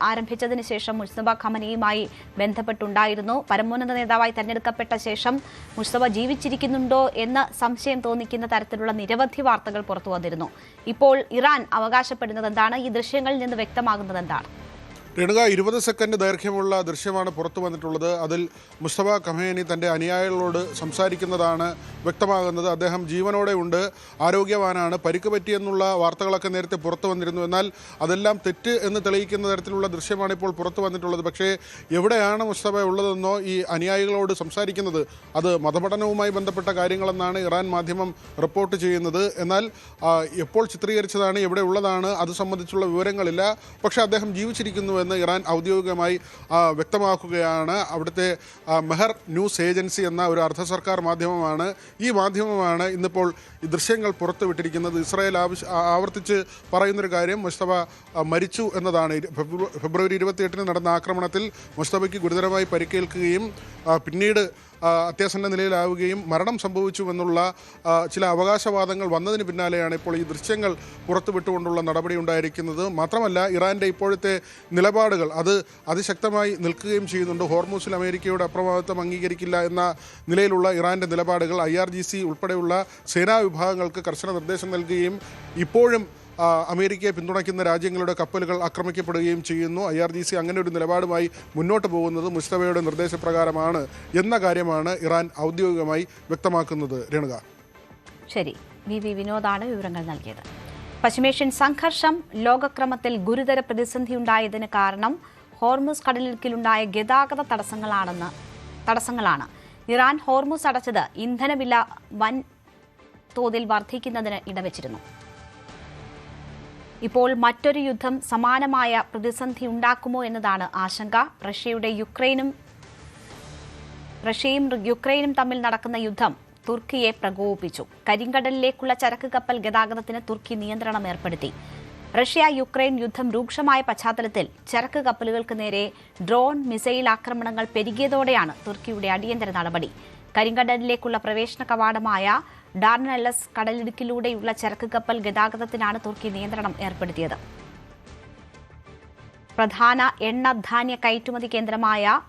ആരംഭിച്ചതിന് ശേഷം മുജ്തബ ഖമനേയുമായി ബന്ധപ്പെട്ടുണ്ടായിരുന്നു. പരമോന്നത നേതാവായി തെരഞ്ഞെടുക്കപ്പെട്ട ശേഷം മുജ്തബ ജീവിച്ചിരിക്കുന്നുണ്ടോ എന്ന് സംശയം തോന്നിക്കുന്ന തരത്തിലുള്ള നിരവധി വാർത്തകൾ പുറത്തു വന്നിരുന്നു. ഇപ്പോൾ ഇറാൻ അവകാശപ്പെടുന്നത് എന്താണ്? ഈ ദൃശ്യങ്ങളിൽ നിന്ന് വ്യക്തമാകുന്നത് എന്താണ്? രേണുക, 20 സെക്കൻഡ് ദൈർഘ്യമുള്ള ദൃശ്യമാണ് പുറത്തു വന്നിട്ടുള്ളത്. അതിൽ മുസ്തഫ ഖമേനി തൻ്റെ അനുയായികളോട് സംസാരിക്കുന്നതാണ് വ്യക്തമാകുന്നത്. അദ്ദേഹം ജീവനോടെ ഉണ്ട്, ആരോഗ്യവാനാണ്, പരിക്ക് പറ്റിയെന്നുള്ള വാർത്തകളൊക്കെ നേരത്തെ പുറത്തു വന്നിരുന്നു. എന്നാൽ അതെല്ലാം തെറ്റ് എന്ന് തെളിയിക്കുന്ന തരത്തിലുള്ള ദൃശ്യമാണ് ഇപ്പോൾ പുറത്തു വന്നിട്ടുള്ളത്. പക്ഷേ എവിടെയാണ് മുസ്തഫ ഉള്ളതെന്നോ ഈ അനുയായികളോട് സംസാരിക്കുന്നത് അത് മതപഠനവുമായി ബന്ധപ്പെട്ട കാര്യങ്ങളെന്നാണ് ഇറാൻ മാധ്യമം റിപ്പോർട്ട് ചെയ്യുന്നത്. എന്നാൽ എപ്പോൾ ചിത്രീകരിച്ചതാണ്, എവിടെ ഉള്ളതാണ്, അത് സംബന്ധിച്ചുള്ള വിവരങ്ങളില്ല. പക്ഷേ അദ്ദേഹം ജീവിച്ചിരിക്കുന്നു എന്ന് ഇറാൻ ഔദ്യോഗികമായി വ്യക്തമാക്കുകയാണ്. അവിടുത്തെ മെഹർ ന്യൂസ് ഏജൻസി എന്ന ഒരു അർദ്ധ സർക്കാർ മാധ്യമമാണ് ഈ മാധ്യമമാണ് ഇന്നിപ്പോൾ ഈ ദൃശ്യങ്ങൾ പുറത്തുവിട്ടിരിക്കുന്നത്. ഇസ്രായേൽ ആവർത്തിച്ച് പറയുന്നൊരു കാര്യം മുസ്തഫ മരിച്ചു എന്നതാണ്. ഫെബ്രുവരി 28 നടന്ന ആക്രമണത്തിൽ മുസ്തഫയ്ക്ക് ഗുരുതരമായി പരിക്കേൽക്കുകയും പിന്നീട് അത്യാസന്ന നിലയിലാവുകയും മരണം സംഭവിച്ചുവെന്നുള്ള ചില അവകാശവാദങ്ങൾ വന്നതിന് പിന്നാലെയാണ് ഇപ്പോൾ ഈ ദൃശ്യങ്ങൾ പുറത്തുവിട്ടുകൊണ്ടുള്ള നടപടി ഉണ്ടായിരിക്കുന്നത്. മാത്രമല്ല ഇറാൻ്റെ ഇപ്പോഴത്തെ നിലപാടുകൾ അത് അതിശക്തമായി നിൽക്കുകയും ചെയ്യുന്നുണ്ട്. ഹോർമൂസിൽ അമേരിക്കയുടെ അപ്രമാദിത്വം അംഗീകരിക്കില്ല എന്ന നിലയിലുള്ള ഇറാൻ്റെ നിലപാടുകൾ IRGC ഉൾപ്പെടെയുള്ള സേനാ വിഭാഗങ്ങൾക്ക് കർശന നിർദ്ദേശം നൽകുകയും ഇപ്പോഴും അമേരിക്കയെ പിന്തുണയ്ക്കുന്ന രാജ്യങ്ങളുടെ കപ്പലുകൾ ആക്രമിക്കപ്പെടുകയും ചെയ്യുന്നു. IRGC അങ്ങനെ ഒരു നിലപാടുമായി മുന്നോട്ട് പോകുന്നത് മുസ്തഫയുടെ നിർദ്ദേശപ്രകാരമാണ് എന്ന കാര്യമാണ് ഇറാൻ ഔദ്യോഗികമായി വ്യക്തമാക്കുന്നത്. രേണുക, ശരി. VV വിനോദാണ് വിവരങ്ങൾ നൽകിയത്. പശ്ചിമേഷ്യൻ സംഘർഷം ലോകക്രമത്തിൽ ഗുരുതര പ്രതിസന്ധിയുണ്ടായതിന് കാരണം ഹോർമുസ് കടലിടുക്കിലുണ്ടായ ഗതാഗത തടസ്സങ്ങളാണ്. ഇറാൻ ഹോർമുസ് അടച്ചത് ഇന്ധനവില വൻ തോതിൽ വർദ്ധിക്കുന്നതിന് ഇടവച്ചിരുന്നു. ഇപ്പോൾ മറ്റൊരു യുദ്ധം സമാനമായ പ്രതിസന്ധി ഉണ്ടാക്കുമോ എന്നതാണ് ആശങ്ക. റഷ്യയും യുക്രൈനും തമ്മിൽ നടക്കുന്ന യുദ്ധം തുർക്കിയെ പ്രകോപിപ്പിച്ചു. കരിങ്കടലിലേക്കുള്ള ചരക്ക് കപ്പൽ ഗതാഗതത്തിന് തുർക്കി നിയന്ത്രണം ഏർപ്പെടുത്തി. റഷ്യ യുക്രൈൻ യുദ്ധം രൂക്ഷമായ പശ്ചാത്തലത്തിൽ ചരക്ക് കപ്പലുകൾക്ക് നേരെ ഡ്രോൺ മിസൈൽ ആക്രമണങ്ങൾ പെരുകിയതോടെയാണ് തുർക്കിയുടെ അടിയന്തര നടപടി. കരിങ്കടലിലേക്കുള്ള പ്രവേശന കവാടമായ ഡാർനല്ലസ് കടലിടുക്കിലൂടെയുള്ള ചരക്ക് കപ്പൽ ഗതാഗതത്തിനാണ് തുർക്കി നിയന്ത്രണം ഏർപ്പെടുത്തിയത്. പ്രധാന എണ്ണ ധാന്യ കയറ്റുമതി കേന്ദ്രമായ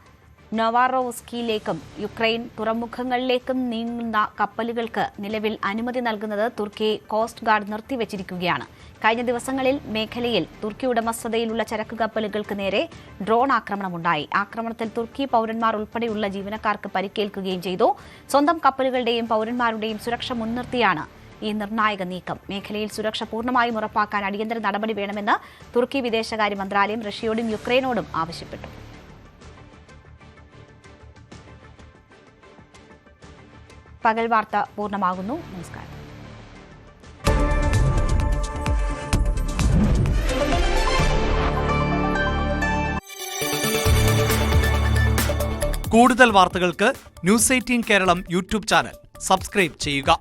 നൊവാറോവ്സ്കിയിലേക്കും യുക്രൈൻ തുറമുഖങ്ങളിലേക്കും നീങ്ങുന്ന കപ്പലുകൾക്ക് നിലവിൽ അനുമതി നൽകുന്നത് തുർക്കി കോസ്റ്റ് ഗാർഡ് നിർത്തിവച്ചിരിക്കുകയാണ്. കഴിഞ്ഞ ദിവസങ്ങളിൽ മേഖലയിൽ തുർക്കി ഉടമസ്ഥതയിലുള്ള ചരക്ക് കപ്പലുകൾക്ക് നേരെ ഡ്രോൺ ആക്രമണമുണ്ടായി. ആക്രമണത്തിൽ തുർക്കി പൗരന്മാർ ഉൾപ്പെടെയുള്ള ജീവനക്കാർക്ക് പരിക്കേൽക്കുകയും ചെയ്തു. സ്വന്തം കപ്പലുകളുടെയും പൗരന്മാരുടെയും സുരക്ഷ മുൻനിർത്തിയാണ് ഈ നിർണായക നീക്കം. മേഖലയിൽ സുരക്ഷ പൂർണ്ണമായും ഉറപ്പാക്കാൻ അടിയന്തര നടപടി വേണമെന്ന് തുർക്കി വിദേശകാര്യ മന്ത്രാലയം റഷ്യയോടും യുക്രൈനോടും ആവശ്യപ്പെട്ടു. പകൽ വാർത്ത പൂർണ്ണമാകുന്നു. നമസ്കാരം. കൂടുതൽ വാർത്തകൾക്ക് news 18 Keralam YouTube channel subscribe ചെയ്യുക.